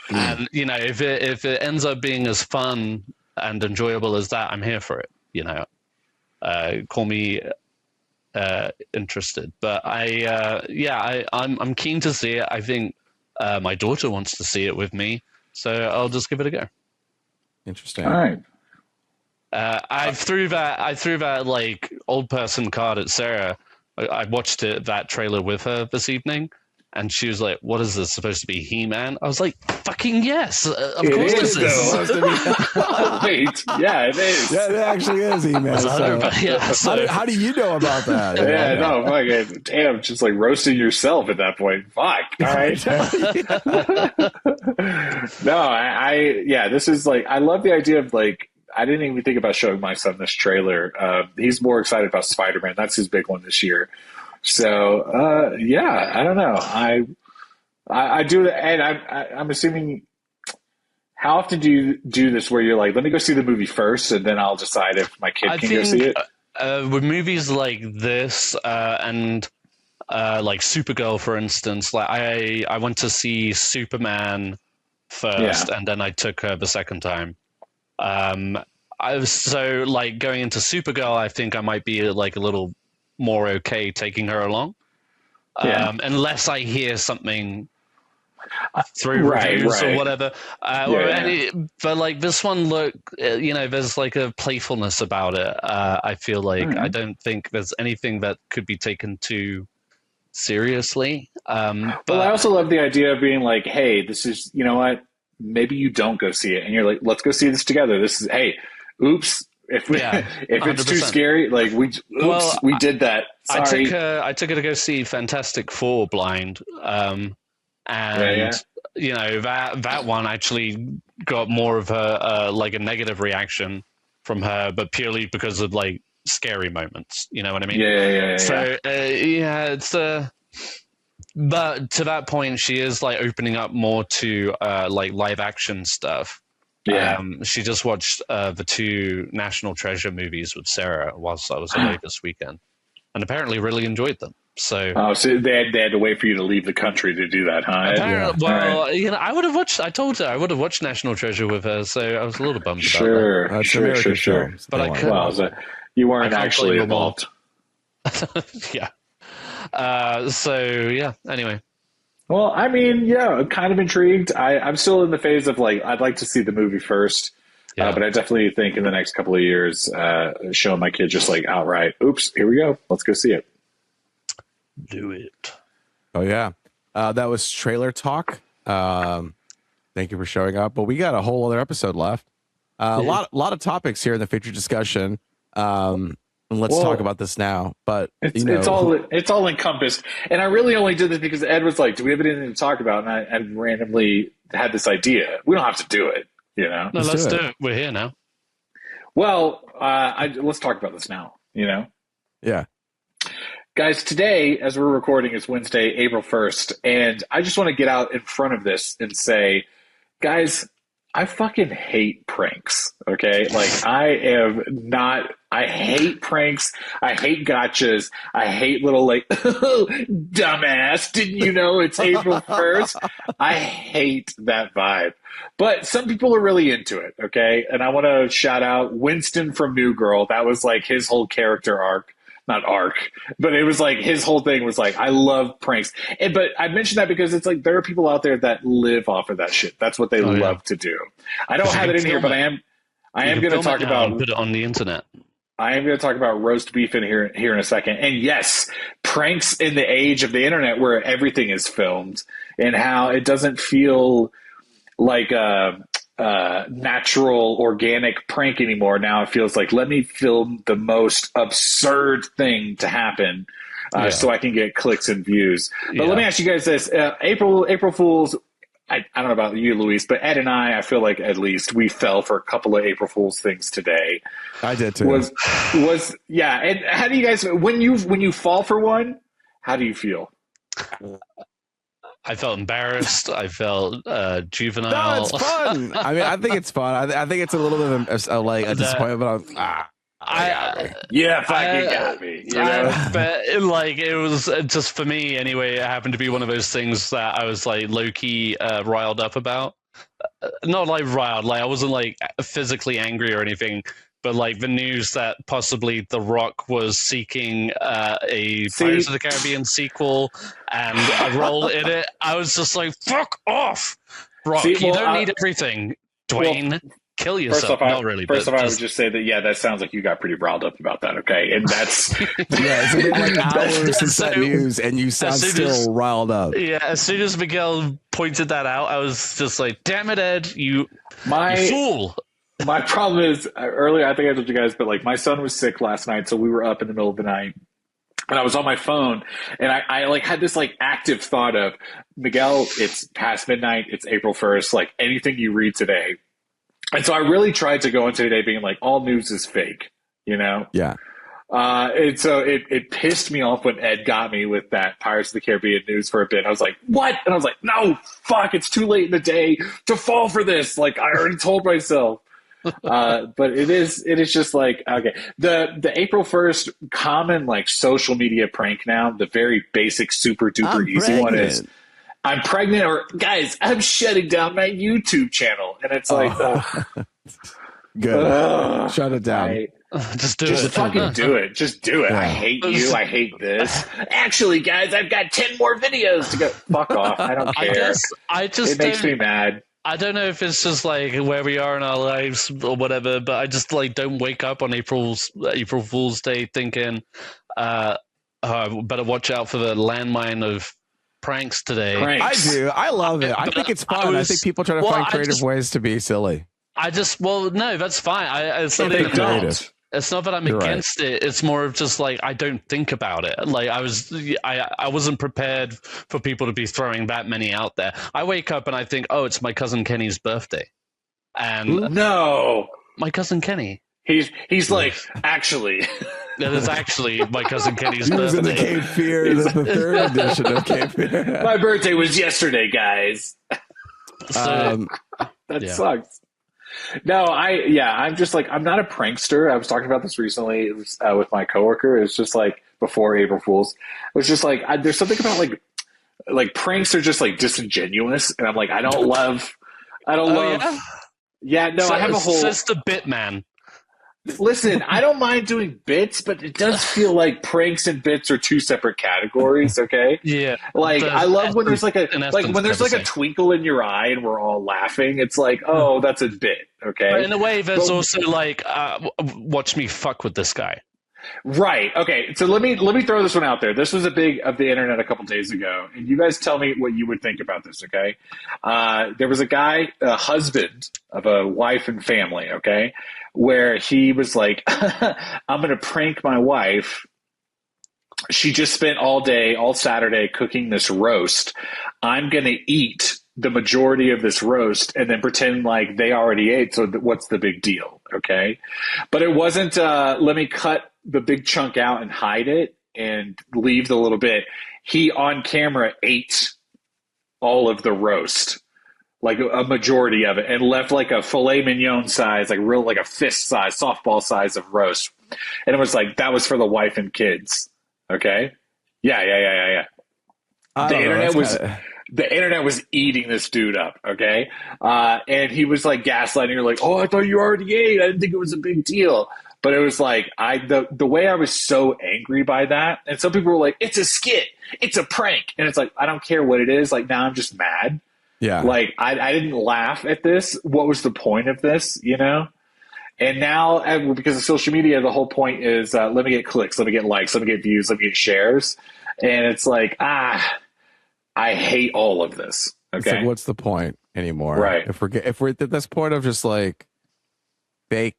And you know, if it ends up being as fun and enjoyable as that, I'm here for it. You know, call me interested. But I'm keen to see it. I think my daughter wants to see it with me, so I'll just give it a go. Interesting. All right. I threw that like old person card at Sarah. I watched that trailer with her this evening, and she was like, "What is this supposed to be, He-Man?" I was like, "Fucking yes, of course this is." Wait, yeah, it is. Yeah, it actually is He-Man. So, how do you know about that? Yeah, no, fucking damn, just like roasting yourself at that point. Fuck. All right. No, this is like, I love the idea of like, I didn't even think about showing my son this trailer. He's more excited about Spider-Man. That's his big one this year. So, I don't know. I do, and I'm assuming. How often do you do this? Where you're like, let me go see the movie first, and then I'll decide if my kid can go see it. With movies like this and like Supergirl, for instance, like I went to see Superman first, and then I took her the second time. I was so like going into Supergirl, I think I might be like a little more okay taking her along, unless I hear something through reviews or whatever. But like this one, look, there's like a playfulness about it. I feel like I don't think there's anything that could be taken too seriously. But I also love the idea of being like, hey, this is, you know what? Maybe you don't go see it, and you're like, let's go see this together. This is, hey, oops. If it's too scary, like we did that. Sorry. I took her to go see Fantastic Four blind, and that one actually got more of a like a negative reaction from her, but purely because of like scary moments. You know what I mean? So it's but to that point, she is like opening up more to like live action stuff. She just watched the 2 National Treasure movies with Sarah whilst I was away this weekend, and apparently really enjoyed them. So, so they had to wait for you to leave the country to do that, huh? I would have watched. I told her I would have watched National Treasure with her, so I was a little bummed about that. Sure. But I couldn't. Well, you weren't actually involved. Anyway. Well, I mean, I'm kind of intrigued. I'm still in the phase of like, I'd like to see the movie first, but I definitely think in the next couple of years, showing my kid just like outright, oops, here we go, let's go see it. Do it. Oh yeah, that was trailer talk. Thank you for showing up. But we got a whole other episode left. A lot of topics here in the feature discussion. And let's talk about this now. But it's all encompassed. And I really only did this because Ed was like, "Do we have anything to talk about?" And I randomly had this idea. We don't have to do it, No, let's do it. We're here now. Well, let's talk about this now. Yeah. Guys, today, as we're recording, is Wednesday, April 1st, and I just want to get out in front of this and say, guys, I fucking hate pranks, okay? Like, I hate pranks. I hate gotchas. I hate little, like, dumbass, didn't you know it's April 1st? I hate that vibe. But some people are really into it, okay? And I want to shout out Winston from New Girl. That was, like, his whole character arc. Not arc, but it was like his whole thing was like, I love pranks. But I mentioned that because it's like there are people out there that live off of that shit. That's what they love to do. I don't have it in here, but I am going to talk about put it on the internet. I am going to talk about roast beef in here in a second. And yes, pranks in the age of the internet where everything is filmed and how it doesn't feel like a natural, organic prank anymore. Now it feels like, let me film the most absurd thing to happen so I can get clicks and views. But let me ask you guys this. April Fools, I don't know about you, Luis, but Ed and I feel like at least we fell for a couple of April Fools things today. I did too. And how do you guys, when you fall for one, how do you feel? I felt embarrassed. I felt juvenile. No, it's fun. I mean, I think it's fun. I think it's a little bit of like a disappointment. Fucking got me. But like it was just for me anyway. It happened to be one of those things that I was like low key riled up about. Not like riled, like I wasn't like physically angry or anything. but like the news that possibly The Rock was seeking a Pirates of the Caribbean sequel and a role in it, I was just like, fuck off, Rock. You don't need everything, Dwayne. Kill yourself. Not really. First off, I would just say that, that sounds like you got pretty riled up about that, okay? And that's... it's been like hours since that news, and you sound still riled up. Yeah, as soon as Miguel pointed that out, I was just like, damn it, Ed, you fool. My problem is, earlier, I think I told you guys, but like my son was sick last night, so we were up in the middle of the night. And I was on my phone, and I like had this like active thought of, Miguel, it's past midnight, it's April 1st, like anything you read today. And so I really tried to go into today being like, all news is fake, you know? Yeah. And so it pissed me off when Ed got me with that Pirates of the Caribbean news for a bit. I was like, what? And I was like, no, fuck, it's too late in the day to fall for this. Like, I already told myself. But it is just like, okay. The April 1st common like social media prank now, the very basic, super duper easy one is, I'm pregnant, or guys, I'm shutting down my YouTube channel. And it's like, good. Shut it down. Just fucking do it. Just do it. Yeah. I hate you. I hate this. Actually, guys, I've got 10 more videos to go. Fuck off. I don't care. It makes me mad. I don't know if it's just like where we are in our lives or whatever, but I just like don't wake up on April Fool's Day thinking, better watch out for the landmine of pranks today. I do. I love it. I think it's fun. I think people try to find creative ways to be silly. No, that's fine. It's not that I'm against it. It's more of just like I don't think about it. Like I wasn't prepared for people to be throwing that many out there. I wake up and I think, oh, it's my cousin Kenny's birthday, and no, my cousin Kenny. He's like, actually. That is actually my cousin Kenny's birthday. He was in the Cape Fear, the third edition of Cape Fear. My birthday was yesterday, guys. So, that sucks. No, I'm just like, I'm not a prankster. I was talking about this recently with my coworker. It was just like before April Fool's. It was just like, there's something about like pranks are just like disingenuous. And I'm like, I don't love. Yeah, no, I have a whole. It's the bit, man. Listen, I don't mind doing bits, but it does feel like pranks and bits are two separate categories. Okay. Yeah. Like I love when there's like a twinkle in your eye and we're all laughing. It's like, oh, that's a bit. Okay. But in a way, there's also like, watch me fuck with this guy. Right. Okay. So let me throw this one out there. This was a big of the internet a couple days ago, and you guys tell me what you would think about this. Okay. There was a guy, a husband of a wife and family. Okay. Where he was like, I'm going to prank my wife. She just spent all Saturday cooking this roast. I'm going to eat the majority of this roast and then pretend like they already ate. So what's the big deal? Okay. But it wasn't, let me cut the big chunk out and hide it and leave the little bit. He on camera ate all of the roast. Like a majority of it, and left like a filet mignon size, like a fist size, softball size of roast. And it was like, that was for the wife and kids. Okay. Yeah. The internet was eating this dude up. Okay. And he was like gaslighting her, like, oh, I thought you already ate. I didn't think it was a big deal. But it was like, the way I was so angry by that. And some people were like, it's a skit. It's a prank. And it's like, I don't care what it is. Like, now I'm just mad. Yeah. Like, I didn't laugh at this. What was the point of this, you know? And now, because of social media, the whole point is, let me get clicks, let me get likes, let me get views, let me get shares. And it's like, I hate all of this. Okay. Like, what's the point anymore? Right. If we're at this point of just like fake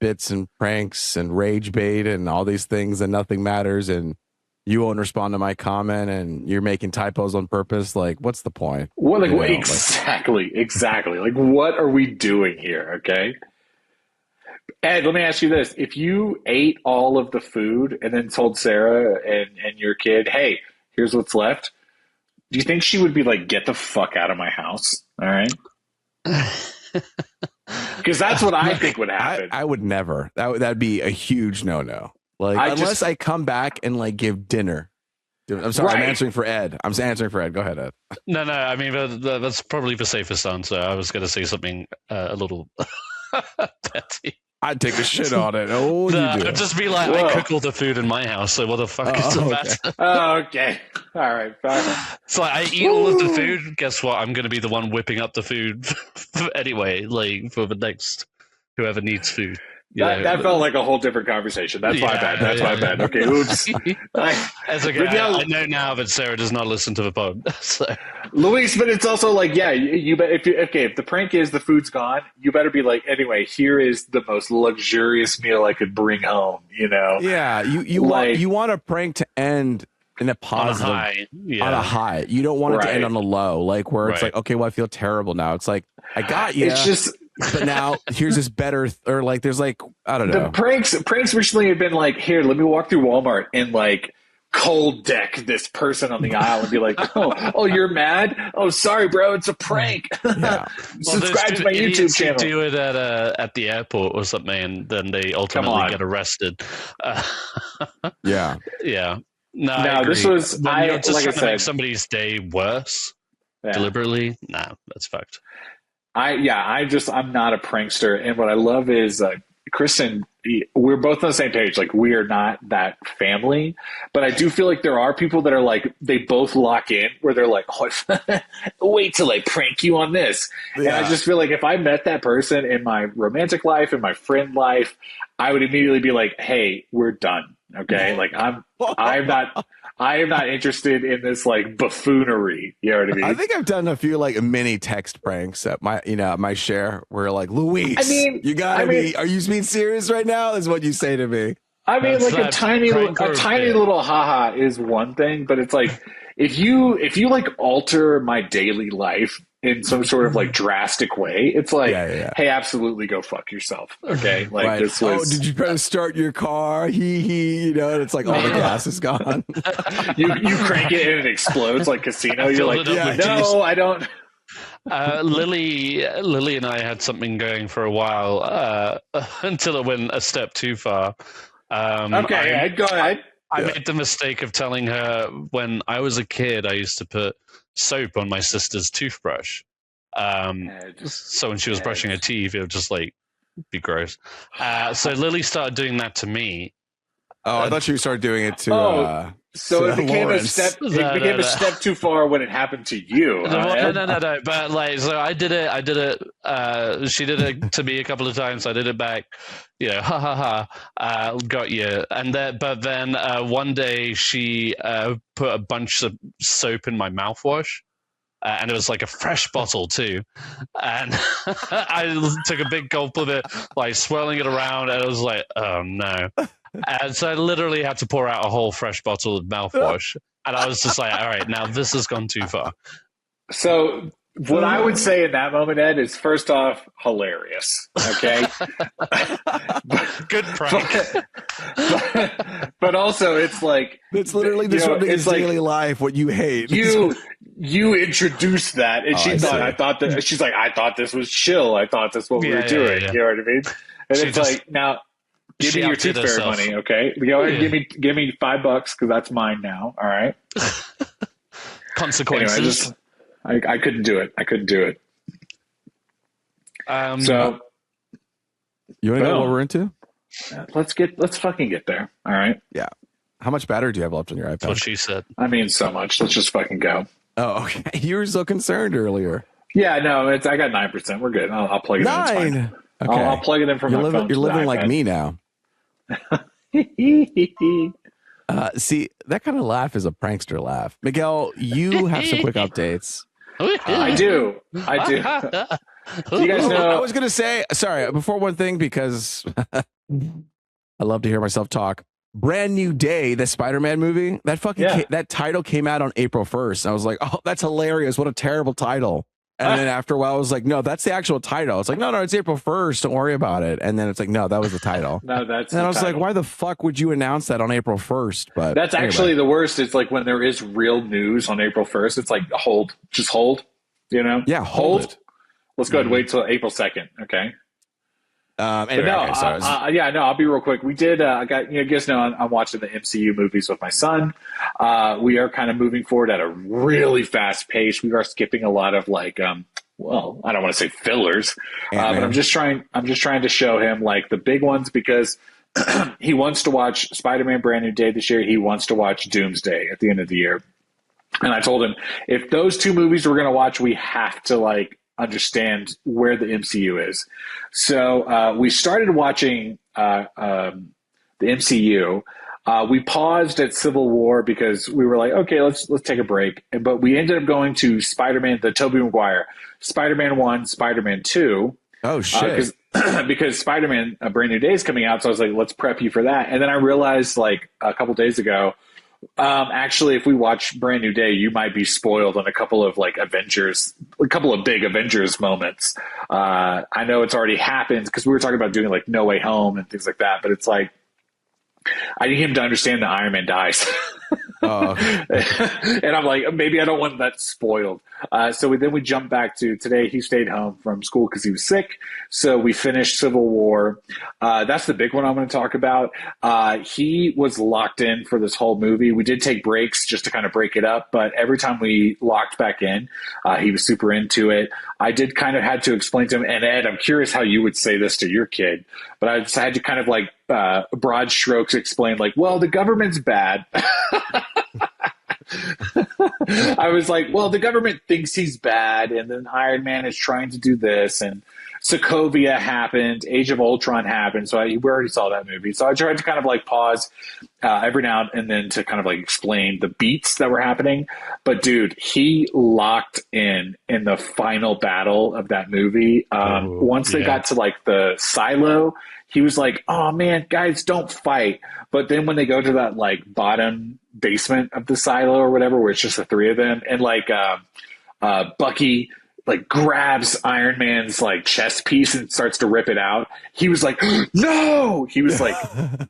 bits and pranks and rage bait and all these things and nothing matters and you won't respond to my comment and you're making typos on purpose. Like, what's the point? What, exactly. Like, what are we doing here? Okay. Ed, let me ask you this. If you ate all of the food and then told Sarah and your kid, hey, here's what's left, do you think she would be like, get the fuck out of my house? All right. Because that's what I think would happen. I would never. That'd be a huge no-no. Like, unless I come back and like give dinner. I'm sorry, right. I'm answering for Ed. Go ahead, Ed. No, I mean, that's probably the safest answer. I was going to say something a little petty. I'd take a shit on it. Oh, you do. It'd just be like, Whoa. I cook all the food in my house, so what the fuck is the matter? Oh, okay. All right. Fine. So I eat all of the food. Guess what? I'm going to be the one whipping up the food anyway, like for the next whoever needs food. That felt like a whole different conversation. That's my bad. That's my bad. Okay, oops. As a guy, I know now that Sarah does not listen to the pod. So. Luis, but it's also like, yeah, you bet if the prank is the food's gone, you better be like, anyway, here is the most luxurious meal I could bring home. You know? Yeah, you want a prank to end in a positive, on a high. You don't want it to end on a low, like where it's like, okay, well, I feel terrible now. It's like, I got you. It's just. But now here's this better, or like there's like, I don't know. The pranks recently have been like, here, let me walk through Walmart and like cold deck this person on the aisle and be like, oh, you're mad? Oh, sorry, bro, it's a prank. Yeah. Subscribe to my YouTube channel. Do it at the airport or something, and then they ultimately get arrested. Yeah. Yeah. No, I agree. This was when you're just like trying I to make said, somebody's day worse deliberately. Nah, that's fucked. I'm not a prankster, and what I love is Kristen. We're both on the same page. Like, we are not that family, but I do feel like there are people that are like, they both lock in where they're like, oh, wait till I prank you on this. Yeah. And I just feel like if I met that person in my romantic life, in my friend life, I would immediately be like, hey, we're done. Okay. Like I am not interested in this like buffoonery. You know what I mean? I think I've done a few like mini text pranks at my share where like, Luis, are you being serious right now? Is what you say to me. I mean, like a tiny little haha is one thing, but it's like if you like alter my daily life in some sort of like drastic way, it's like, hey, absolutely go fuck yourself. Okay. Like right. this was, did you try to start your car? And it's like all the gas is gone. you crank it and it explodes like Casino. You're like, no, I don't. Lily and I had something going for a while until it went a step too far. Go ahead. I made the mistake of telling her when I was a kid, I used to put soap on my sister's toothbrush. So when she was brushing her teeth, it would just like be gross. So Lily started doing that to me. Oh, I thought you started doing it to. So it became a step. It became a step too far when it happened to you. No. But like, so I did it. She did it to me a couple of times. I did it back. Got you. But then one day she put a bunch of soap in my mouthwash. And it was like a fresh bottle too. And I took a big gulp of it, like swirling it around, and I was like, oh no. And so I literally had to pour out a whole fresh bottle of mouthwash. And I was just like, all right, now this has gone too far. So what I would say in that moment, Ed, is first off, hilarious. Okay. Good prank. But also it's like, it's literally disrupting his daily life, what you hate. You introduced that, and she's like, I thought this was chill. I thought that's what we were doing. You know what I mean? And it's like, now give me your tooth fairy money, okay? Go ahead, give me $5 because that's mine now. All right. Consequences. Anyway, I couldn't do it. So you want to know what we're into? Let's fucking get there. All right. Yeah. How much battery do you have left on your iPad? That's what she said. I mean, so much. Let's just fucking go. Oh, okay. You were so concerned earlier. Yeah, no, I got 9%. We're good. I'll plug it in. It's fine. Okay. I'll plug it in from my phone. You're living like me now. See, that kind of laugh is a prankster laugh. Miguel, you have some quick updates. I do. Do you guys know? I was going to say, sorry, before one thing, because I love to hear myself talk. Brand New Day, the Spider-Man movie, that title came out on April 1st. I was like, oh, that's hilarious. What a terrible title. And then after a while, I was like, no, that's the actual title. It's like, no, it's April 1st. Don't worry about it. And then it's like, no, that was the title. No, that's. And I was like, why the fuck would you announce that on April 1st? But that's actually the worst. It's like when there is real news on April 1st, it's like, just hold, Yeah, hold it. Let's go ahead and wait till April 2nd. Okay. Anyway, I'll be real quick. We did. I got you guys know I'm watching the MCU movies with my son. We are kind of moving forward at a really fast pace. We are skipping a lot of like well, I don't want to say fillers, but Ant-Man. I'm just trying to show him like the big ones because he wants to watch Spider-Man Brand New Day this year. He wants to watch Doomsday at the end of the year. And I told him, if those two movies we're going to watch, we have to like understand where the MCU is. So we started watching the MCU. We paused at Civil War because we were like, okay, let's take a break. But we ended up going to Spider-Man, the Tobey Maguire, Spider-Man 1, Spider-Man 2. Oh, shit. Because Spider-Man A Brand New Day is coming out. So I was like, let's prep you for that. And then I realized like a couple days ago, actually, if we watch Brand New Day, you might be spoiled on a couple of like a couple of big Avengers moments. I know it's already happened because we were talking about doing like No Way Home and things like that, but it's like, I need him to understand that Iron Man dies. Oh. And I'm like, maybe I don't want that spoiled. So we jumped back to today. He stayed home from school because he was sick. So we finished Civil War. That's the big one I'm going to talk about. He was locked in for this whole movie. We did take breaks just to kind of break it up, but every time we locked back in, he was super into it. I did kind of had to explain to him, and Ed, I'm curious how you would say this to your kid, but I just had to kind of like broad strokes explain like, well, the government's bad. I was like, well, the government thinks he's bad, and then Iron Man is trying to do this, and Sokovia happened, Age of Ultron happened, so we already saw that movie. So I tried to kind of like pause every now and then to kind of like explain the beats that were happening. But dude, he locked in the final battle of that movie. Once they got to like the silo, he was like, oh man, guys, don't fight. But then when they go to that like bottom basement of the silo or whatever, where it's just the three of them, and like Bucky like grabs Iron Man's like chest piece and starts to rip it out. He was like, no, he was like,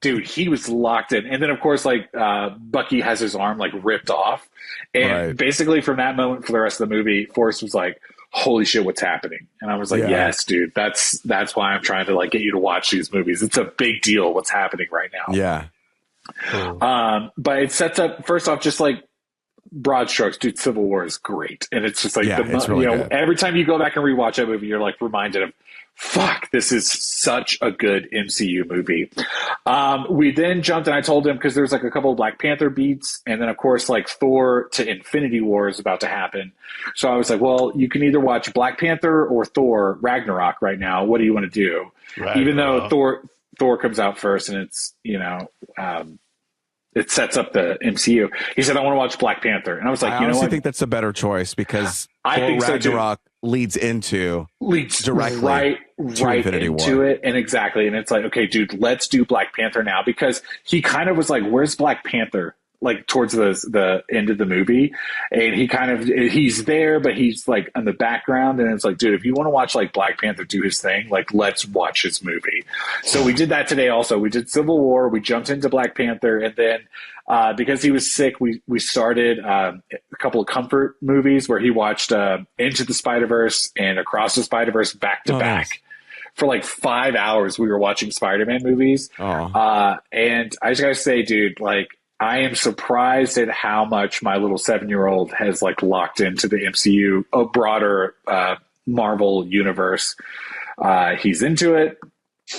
dude, he was locked in. And then of course, like, Bucky has his arm like ripped off. And basically from that moment for the rest of the movie, Forrest was like, holy shit, what's happening? And I was like, yes, dude, that's why I'm trying to like get you to watch these movies. It's a big deal what's happening right now. Yeah. Cool. But it sets up, first off, just like broad strokes, dude, Civil War is great. And it's just like, it's really good. Every time you go back and rewatch that movie, you're like reminded of, fuck, this is such a good MCU movie. We then jumped, and I told him, because there's like a couple of Black Panther beats, and then of course like Thor to Infinity War is about to happen. So I was like, well, you can either watch Black Panther or Thor Ragnarok right now. What do you want to do? Even though Thor comes out first, and it's, it sets up the MCU. He said, I want to watch Black Panther. And I was like, I honestly think that's a better choice, because I Thor think Ragnarok leads directly right Infinity into War. it. And exactly. And it's like, okay, dude, let's do Black Panther now, because he kind of was like, where's Black Panther? Like towards the end of the movie, and he's there, but he's like in the background. And it's like, dude, if you want to watch like Black Panther do his thing, like let's watch his movie. So we did that today. Also, we did Civil War. We jumped into Black Panther, and then because he was sick, we started a couple of comfort movies where he watched Into the Spider-Verse and Across the Spider-Verse back to back. Nice. For like 5 hours, we were watching Spider-Man movies. And I just gotta say, dude, like, I am surprised at how much my little 7-year-old has like locked into the MCU, a broader Marvel universe. He's into it.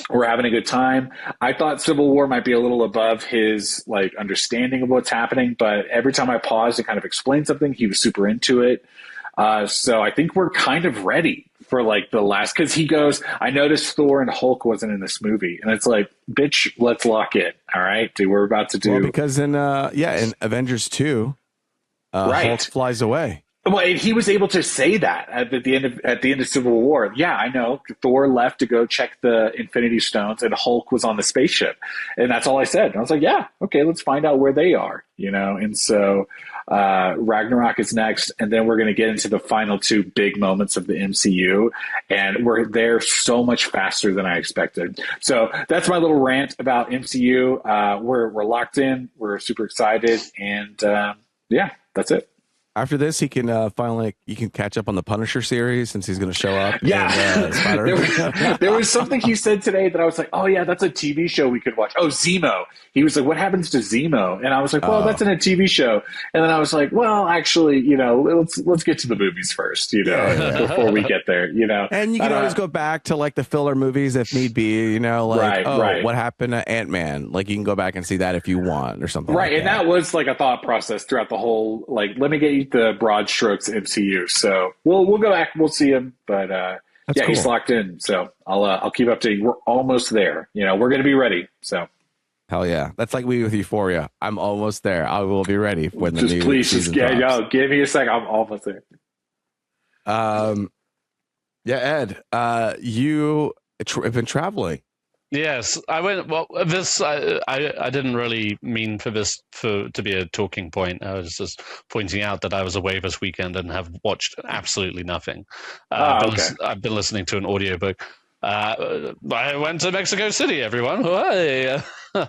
We're having a good time. I thought Civil War might be a little above his like understanding of what's happening, but every time I paused to kind of explain something, he was super into it. So I think we're kind of ready for like the last, because he goes, I noticed Thor and Hulk wasn't in this movie, and it's like, bitch, let's lock in. All right, dude, we're about to do because in Avengers 2, Hulk flies away. Well, and he was able to say that at the end of Civil War. Yeah, I know. Thor left to go check the Infinity Stones, and Hulk was on the spaceship, and that's all I said. And I was like, yeah, okay, let's find out where they are, And so Ragnarok is next, and then we're going to get into the final two big moments of the MCU, and we're there so much faster than I expected. So that's my little rant about MCU. We're locked in. We're super excited, and yeah, that's it. After this, he can finally you can catch up on the Punisher series since he's going to show up. Yeah, in, there was something he said today that I was like, oh yeah, that's a TV show we could watch. Oh, Zemo. He was like, what happens to Zemo? And I was like, well, that's in a TV show. And then I was like, well, actually, let's get to the movies first, before we get there, And you can always go back to like the filler movies if need be, right. What happened to Ant-Man? Like you can go back and see that if you want or something. Right, like and that was like a thought process throughout the whole. Like, let me get you the broad strokes MCU. So we'll go back, we'll see him, but cool. He's locked in. So I'll keep updating. We're almost there. We're going to be ready. So hell yeah, that's like me with Euphoria. I'm almost there. I will be ready when the new season drops. Give me a sec. I'm almost there. Yeah, Ed, you have been traveling. Yes, I went. Well, this I didn't really mean for this to be a talking point. I was just pointing out that I was away this weekend and have watched absolutely nothing. I've been listening to an audiobook. I went to Mexico City, everyone. Hey. They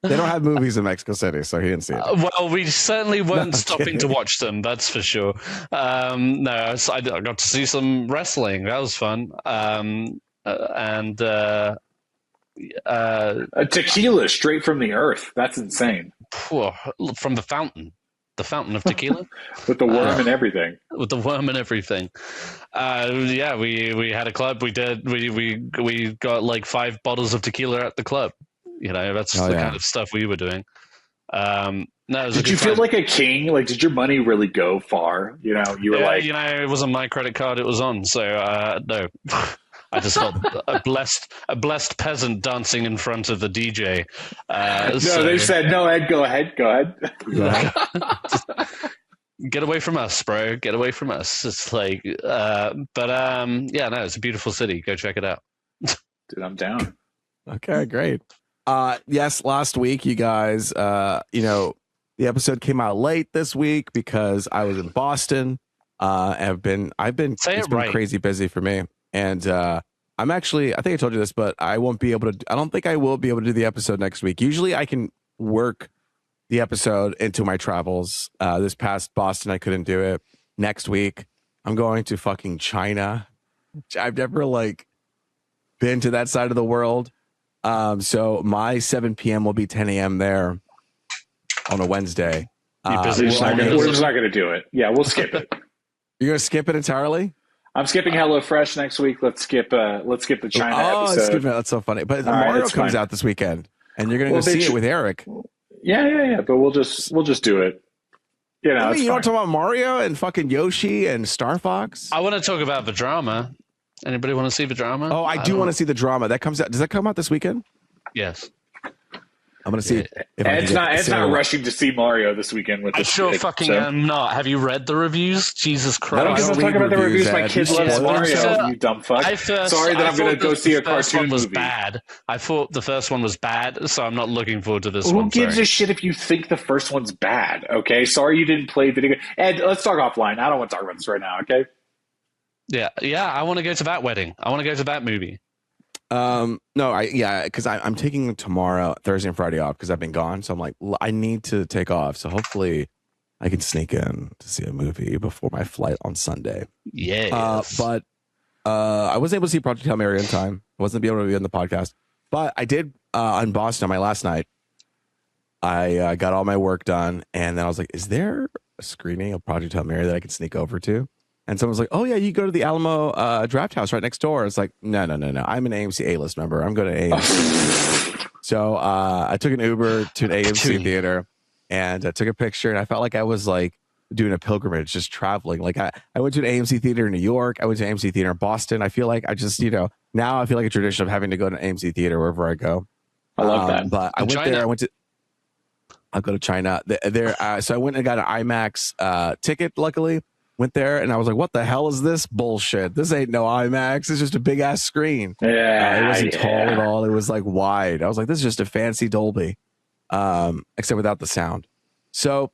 don't have movies in Mexico City, so he didn't see it. Well, we certainly weren't stopping to watch them, that's for sure. No, I got to see some wrestling. That was fun. And a tequila straight from the earth. That's insane. From the fountain of tequila, with the worm and everything. With the worm and everything. Yeah, we had a club. We got like 5 bottles of tequila at the club. That's the kind of stuff we were doing. No, did you feel like a king? Like, did your money really go far? You were like, it wasn't my credit card it was on, so no. I just felt a blessed peasant dancing in front of the DJ. They said, no, Ed, go ahead. Get away from us, bro. Get away from us. It's like, it's a beautiful city. Go check it out. Dude, I'm down. Okay, great. Yes, last week, you guys, the episode came out late this week because I was in Boston. It's been crazy busy for me. And I'm actually, I think I told you this, but I don't think I will be able to do the episode next week. Usually I can work the episode into my travels. This past Boston, I couldn't do it. Next week, I'm going to fucking China. I've never been to that side of the world. So my 7 p.m. will be 10 a.m. there on a Wednesday. We're just not going to do it. Yeah, we'll skip it. You're going to skip it entirely? I'm skipping HelloFresh next week. Let's skip the China episode. That's so funny. But Mario comes out this weekend, and you're going to go see it with Eric. Yeah. But we'll just do it. You want to talk about Mario and fucking Yoshi and Star Fox? I want to talk about the drama. Anybody want to see the drama? Oh, I do want to see the drama. That comes out. Does that come out this weekend? Yes. I'm going to see if Ed's not rushing to see Mario this weekend with this. I sure fucking am not. Have you read the reviews? Jesus Christ. I don't talk about the reviews. My kid loves Mario, you dumb fuck. Sorry that I'm going to go see a cartoon movie. Bad. I thought the first one was bad, so I'm not looking forward to this one. Who gives a shit if you think the first one's bad, okay? Sorry you didn't play video game. Ed, let's talk offline. I don't want to talk about this right now, okay? Yeah, I want to go to that wedding. I want to go to that movie. Because I'm taking tomorrow, Thursday and Friday off because I've been gone. So I'm like, I need to take off. So hopefully I can sneak in to see a movie before my flight on Sunday. Yes. But I wasn't able to see Project Hail Mary in time. I wasn't able to be on the podcast, but I did in Boston on my last night. I got all my work done, and then I was like, is there a screening of Project Hail Mary that I can sneak over to? And someone was like, oh, yeah, you go to the Alamo Draft House right next door. It's like, no. I'm an AMC A-list member. I'm going to AMC. So I took an Uber to an AMC theater and I took a picture. And I felt like I was doing a pilgrimage, just traveling. I went to an AMC theater in New York. I went to an AMC theater in Boston. I feel like I just, now I feel like a tradition of having to go to an AMC theater wherever I go. I love that. But I went there. I'll go to China. So I went and got an IMAX ticket, luckily. Went there and I was like, what the hell is this bullshit? This ain't no IMAX. It's just a big ass screen. Yeah. It wasn't tall at all. It was wide. I was like, this is just a fancy Dolby, except without the sound. So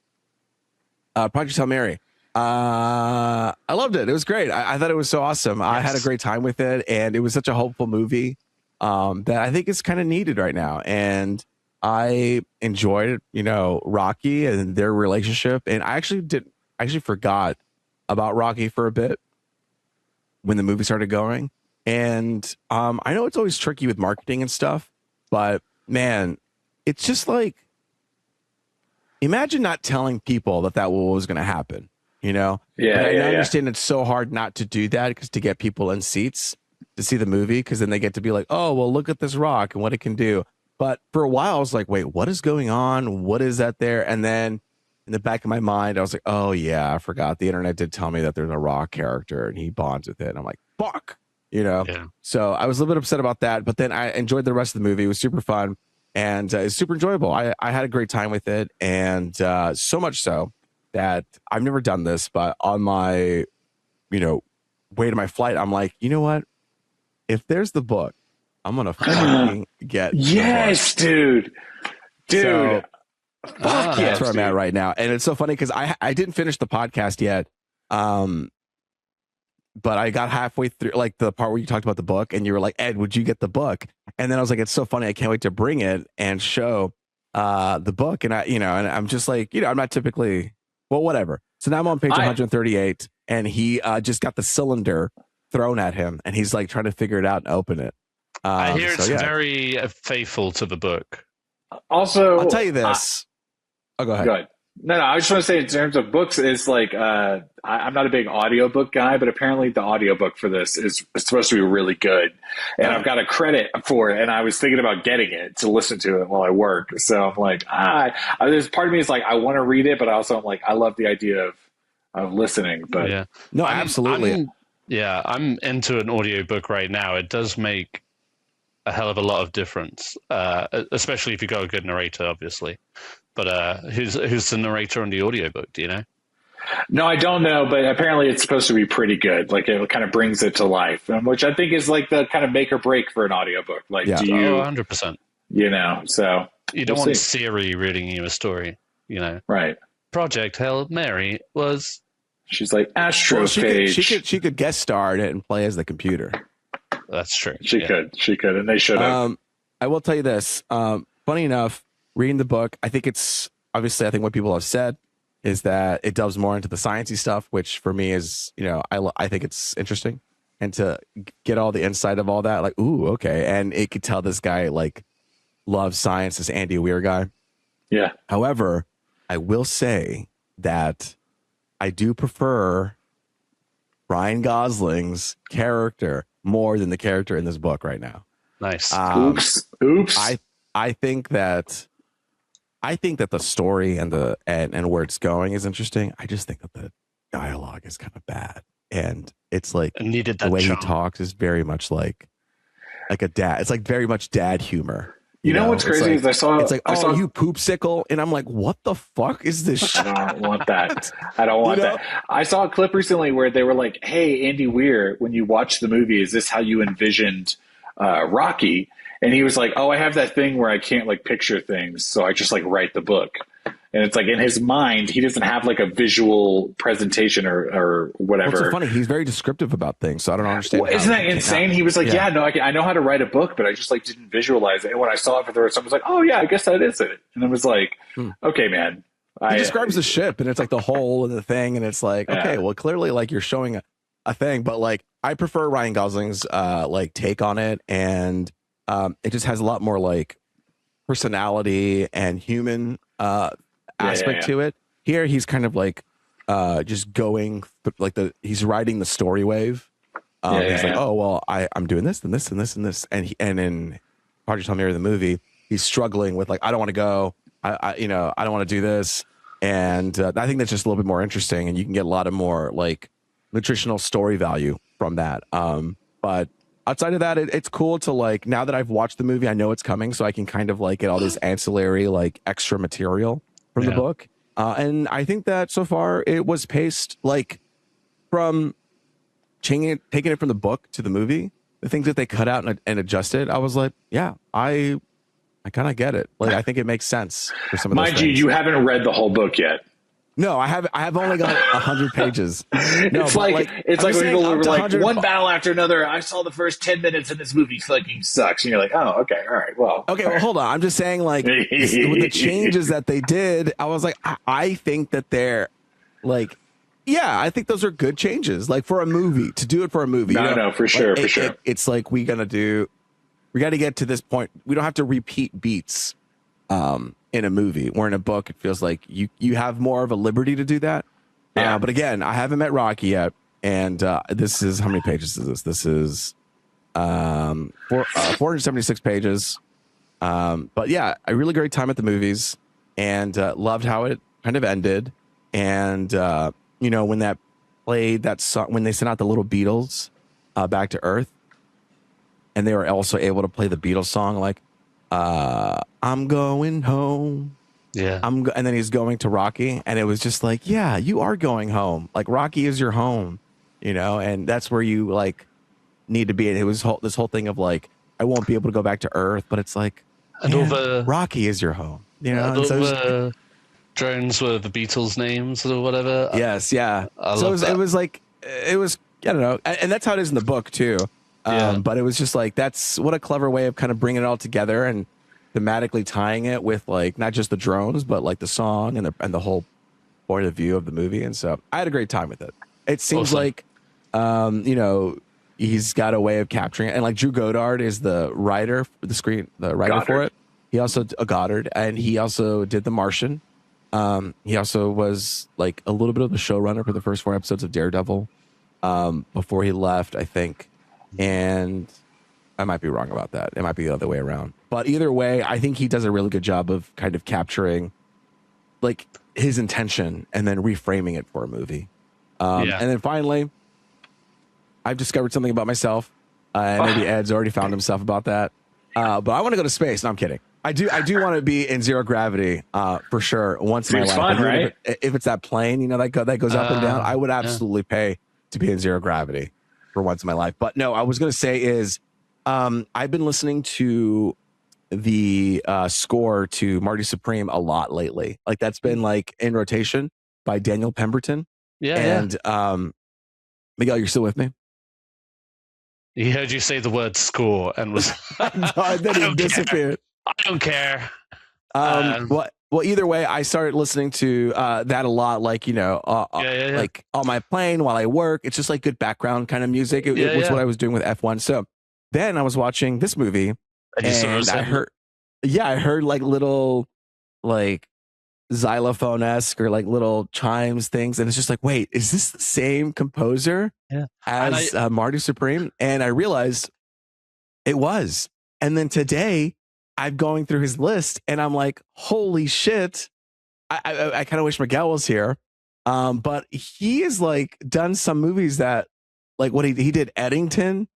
Project Hail Mary. I loved it. It was great. I thought it was so awesome. Yes. I had a great time with it. And it was such a hopeful movie that I think is kind of needed right now. And I enjoyed, Rocky and their relationship, and I actually forgot about Rocky for a bit when the movie started going. And I know it's always tricky with marketing and stuff, but man, it's just like, imagine not telling people that was going to happen, Yeah, I understand it's so hard not to do that, because to get people in seats to see the movie, because then they get to be like, oh, well, look at this rock and what it can do. But for a while, I was like, wait, what is going on? What is that there? And then in the back of my mind, I was like, oh, yeah, I forgot. The internet did tell me that there's a rock character and he bonds with it. And I'm like, fuck, Yeah. So I was a little bit upset about that. But then I enjoyed the rest of the movie. It was super fun and it's super enjoyable. I had a great time with it. And so much so that I've never done this, but on my, way to my flight, I'm like, you know what? If there's the book, I'm going to fucking get yes, dude. So, Fuck yes, that's where I'm dude. at right now. And it's so funny because I didn't finish the podcast yet. But I got halfway through, like the part where you talked about the book and you were like, Ed, would you get the book? And then I was like, it's so funny. I can't wait to bring it and show the book. And and I'm just like, I'm not typically, well, whatever. So now I'm on page 138 and he just got the cylinder thrown at him and he's like trying to figure it out and open it. I hear it's very faithful to the book. Also, I'll tell you this. Go ahead. Go ahead. No, I just want to say in terms of books, it's like I'm not a big audiobook guy, but apparently the audiobook for this is supposed to be really good. And I've got a credit for it, and I was thinking about getting it to listen to it while I work. So I'm like, there's part of me is like, I want to read it, but also I'm like, I love the idea of listening. But yeah. No, absolutely. I'm into an audiobook right now. It does make a hell of a lot of difference, especially if you got a good narrator, obviously. But who's the narrator on the audiobook? Do you know? No, I don't know, but apparently it's supposed to be pretty good. Like it kind of brings it to life, which I think is like the kind of make or break for an audiobook. Like, do you, 100%. So you don't want Siri reading you a story, right? Project Hail Mary was. She's like Astrophage. She could guest star in it and play as the computer. That's true. She could, and they should have. I will tell you this. Funny enough, reading the book, I think what people have said is that it delves more into the sciencey stuff, which for me is, I think it's interesting, and to get all the insight of all that, like, ooh, okay, and it could tell this guy like loves science, this Andy Weir guy. Yeah. However, I will say that I do prefer Ryan Gosling's character more than the character in this book right now. Nice. Oops. I think that the story and and where it's going is interesting. I just think that the dialogue is kind of bad, and it's like the way he talks is very much like a dad. It's like very much dad humor. You know what's crazy is I saw you poopsicle, and I'm like, what the fuck is this shit? I don't want that. I don't want that. I saw a clip recently where they were like, hey, Andy Weir, when you watch the movie, is this how you envisioned Rocky? And he was like, oh, I have that thing where I can't like picture things, so I just like write the book. And it's like in his mind, he doesn't have like a visual presentation or whatever. What's so funny? He's very descriptive about things, so I don't understand. Well, isn't that insane? He was like, I know how to write a book, but I just like didn't visualize it. And when I saw it for the first time, I was like, oh yeah, I guess that is it. And I was like, okay, man. He describes the ship, and it's like the hole and the thing, and it's like, okay, well, clearly like you're showing a thing, but like I prefer Ryan Gosling's like take on it, and it just has a lot more like personality and human aspect to it. Here he's kind of like just going he's riding the story wave. He's like, oh well, I'm doing this and this and this and this, and in Project Hail Mary the movie, he's struggling with like, I don't want to go, I don't want to do this, and I think that's just a little bit more interesting, and you can get a lot of more like nutritional story value from that. But outside of that, it's cool to like, now that I've watched the movie, I know it's coming, so I can kind of like get all this ancillary like extra material from the book. And I think that so far it was paced like from taking it from the book to the movie, the things that they cut out and adjusted. I was like, yeah, I kind of get it. Like, I think it makes sense for some of those things. You haven't read the whole book yet. No, I have only got 100 pages. No, It's like it's I'm like just when saying people up were to like 100 one battle after another. I saw the first 10 minutes and this movie fucking sucks, and you're like, oh, okay, all right, well, Okay, well, hold on. I'm just saying, like, with the changes that they did, I was like, I think that they're like, yeah, I think those are good changes. Like for a movie, to do it for a movie. No, no, for sure, for sure. It's like we got to get to this point. We don't have to repeat beats in a movie or in a book. It feels like you have more of a liberty to do that. Yeah. But again, I haven't met Rocky yet, and this is, how many pages is this? This is 476 pages. But yeah, a really great time at the movies, and loved how it kind of ended. And you know, when that played, that song, when they sent out the little Beatles back to Earth, and they were also able to play the Beatles song, like I'm going home. Yeah. And then he's going to Rocky, and it was just like, yeah, you are going home. Like Rocky is your home, you know, and that's where you like need to be. And it was this whole thing of like, I won't be able to go back to Earth, but it's like, And all the Rocky is your home, you know. and And all so the drones were the Beatles' names or whatever. yes, yeah. I So love that. it was like, it was, I don't know, and that's how it is in the book too. Yeah. But it was just like, that's what a clever way of kind of bringing it all together and thematically tying it with like not just the drones, but like the song and the whole point of view of the movie. And so I had a great time with it. It seems Awesome. like, you know, he's got a way of capturing it. And like Drew Goddard is the writer for the writer for it. He also Goddard, and he also did The Martian. He also was like a little bit of the showrunner for the first 4 episodes of Daredevil before he left, I think. And I might be wrong about that. It might be the other way around. But either way, I think he does a really good job of kind of capturing like his intention and then reframing it for a movie. And then finally, I've discovered something about myself. And maybe Ed's already found himself about that. But I want to go to space. No, I'm kidding. I do want to be in zero gravity for sure once in my life. Fun, right? If it's that plane, you know, that goes up and down, I would absolutely pay to be in zero gravity for once in my life. But no, I was going to say is I've been listening to the score to Marty Supreme a lot lately. Like that's been like in rotation by Daniel Pemberton. Yeah. And Miguel, you're still with me? He heard you say the word score and was Then he disappeared. I don't care. Well, either way, I started listening to that a lot. Like, you know, like on my plane while I work. It's just like good background kind of music. It was what I was doing with F1. So then I was watching this movie, and I heard like little like xylophone-esque or like little chimes things, and it's just like, wait, is this the same composer as Marty Supreme? And I realized it was. And then today I'm going through his list, and I'm like, holy shit! I kind of wish Miguel was here, but he has like done some movies that, like what he did Eddington,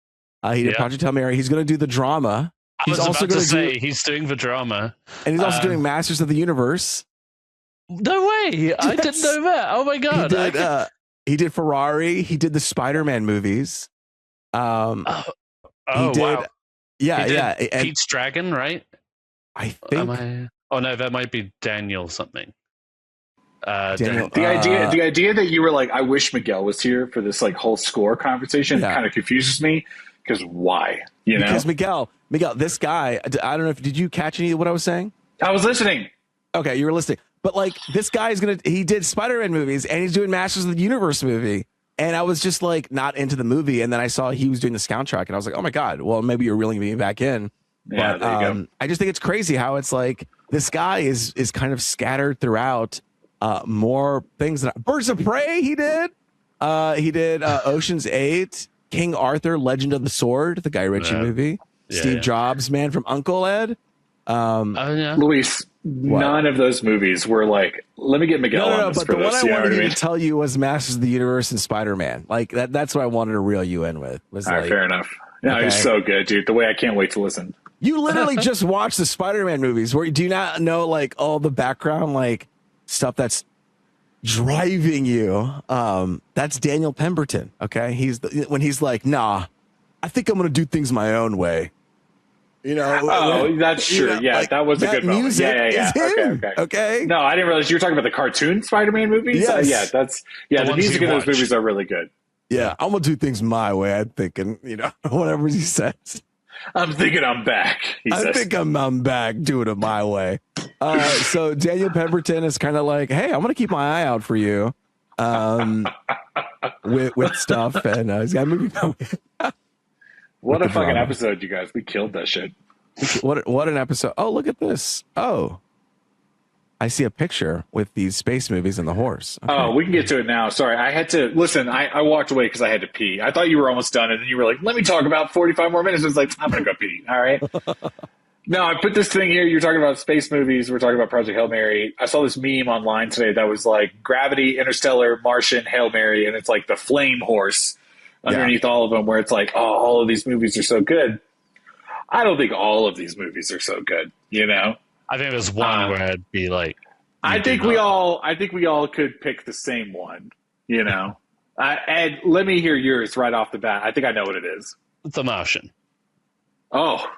he did Project Hail Mary. He's going to do the drama. He's also going to say he's doing the drama, and he's also doing Masters of the Universe. No way! Yes. I didn't know that. Oh my god! He did Ferrari. He did the Spider-Man movies. He did. Wow. Yeah. And Pete's Dragon, right? I think. Oh no, that might be Daniel something. Daniel, the idea that you were like, I wish Miguel was here for this like whole score conversation kind of confuses me, because why? You know, because Miguel, this guy. I don't know if did you catch any of what I was saying? I was listening. Okay, you were listening. But like this guy is he did Spider-Man movies, and he's doing Masters of the Universe movie. And I was just like not into the movie, and then I saw he was doing the soundtrack, and I was like, oh my god, well maybe you're reeling me back in. Yeah, but there you go. I just think it's crazy how it's like this guy is kind of scattered throughout more things. Birds of Prey he did Ocean's 8, King Arthur, Legend of the Sword, the Guy Ritchie movie, Steve Jobs, Man from Uncle Ed. Luis, none of those movies were like, let me get Miguel on this but for the this. one I wanted to tell you was Masters of the Universe and Spider-Man. Like that's what I wanted to reel you in with. All right, fair enough. No, he's so good, dude. The way I can't wait to listen. You literally just watched the Spider-Man movies. Where do you not know like all the background like stuff that's driving you? That's Daniel Pemberton. Okay, when he's like, nah, I think I'm gonna do things my own way. You know? Oh, that's true. Yeah, like, that was a that good moment. music Yeah. is him, Okay. okay? No, I didn't realize you were talking about the cartoon Spider-Man movies. Yes. The music in those movies are really good. Yeah, I'm gonna do things my way. I'm thinking, whatever he says. I'm thinking I'm back. I think I'm back doing it my way. So Daniel Pemberton is kind of like, hey, I'm gonna keep my eye out for you, with stuff, and he's got a movie coming. What a fucking episode, you guys! We killed that shit. What an episode! Oh, look at this. Oh, I see a picture with these space movies and the horse. Okay. Oh, we can get to it now. Sorry, I had to listen. I walked away because I had to pee. I thought you were almost done, and then you were like, "Let me talk about 45 more minutes." I was like, "I'm gonna go pee." All right. No, I put this thing here. You're talking about space movies. We're talking about Project Hail Mary. I saw this meme online today that was like Gravity, Interstellar, Martian, Hail Mary, and it's like the flame horse underneath all of them, where it's like, oh, all of these movies are so good. I don't think all of these movies are so good. I think there's one where it'd be like. I think we all could pick the same one. Ed, let me hear yours right off the bat. I think I know what it is. The Martian. Oh,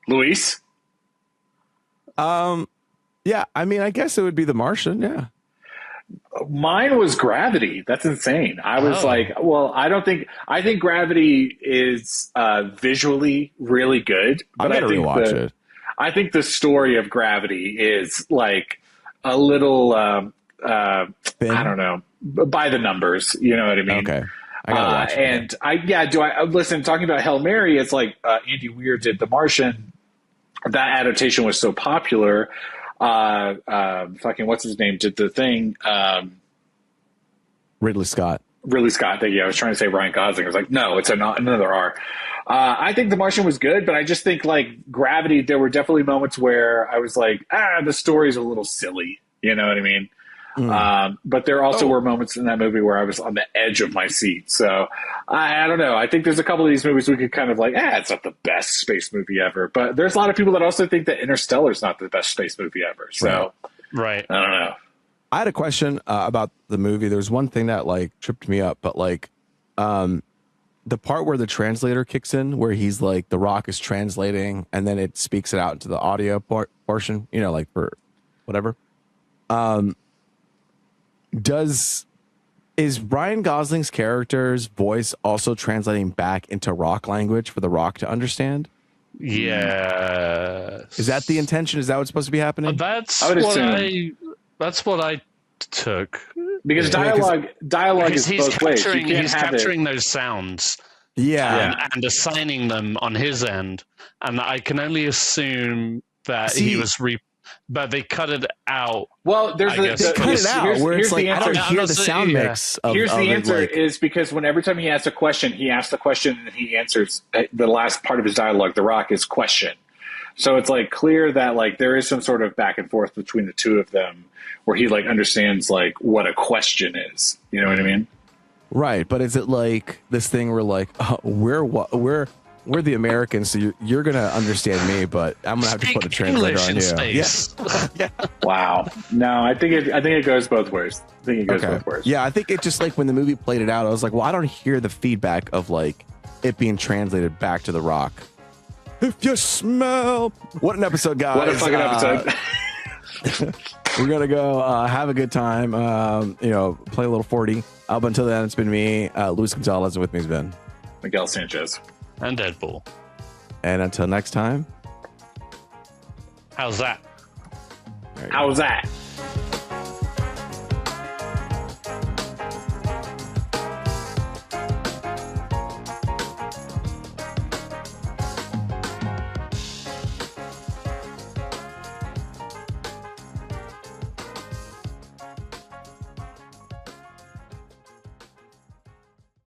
Luis? Yeah, I mean, I guess it would be The Martian, yeah. Mine was Gravity. That's insane. I was like, well, I think Gravity is visually really good. But I gotta rewatch it. I think the story of Gravity is like a little, I don't know, by the numbers. You know what I mean? Okay. I gotta watch it. Listen, talking about Hail Mary, it's like Andy Weir did The Martian. That adaptation was so popular. Fucking what's his name did the thing. Ridley Scott. Thank you. I was trying to say Ryan Gosling. I was like, no, it's another R. I think The Martian was good, but I just think like Gravity, there were definitely moments where I was like, the story's a little silly. You know what I mean? But there also were moments in that movie where I was on the edge of my seat. So I don't know. I think there's a couple of these movies we could kind of like, it's not the best space movie ever. But there's a lot of people that also think that Interstellar is not the best space movie ever. So right. I don't know. I had a question about the movie. There's one thing that like tripped me up, but like the part where the translator kicks in, where he's like, the Rock is translating and then it speaks it out into the audio portion, like for whatever. Is Ryan Gosling's character's voice also translating back into Rock language for the Rock to understand? Yes. Is that the intention? Is that what's supposed to be happening? That's what I took. Because dialogue is both ways. He's capturing those sounds. Yeah. And assigning them on his end. And I can only assume that he was but they cut it out. Well, there's here's the answer. I don't hear the sound mix. Here's the answer is because every time he asks a question, he asks the question and he answers the last part of his dialogue. The Rock is question. So it's like clear that like there is some sort of back and forth between the two of them where he like understands like what a question is. You know what I mean? Right. But is it like this thing where like we're the Americans, so you're gonna understand me, but I'm gonna have to put a translator on you. Yeah. Wow. No, I think it goes both ways. Both ways. Yeah, I think it just like when the movie played it out, I was like, well, I don't hear the feedback of like it being translated back to the Rock. If you smell, what an episode, guys! What a fucking episode. We're gonna go have a good time. Play a little 40. Up until then, it's been me, Luis Gonzalez, and with me has been Miguel Sanchez. And Deadpool. And until next time. How's that? How's that?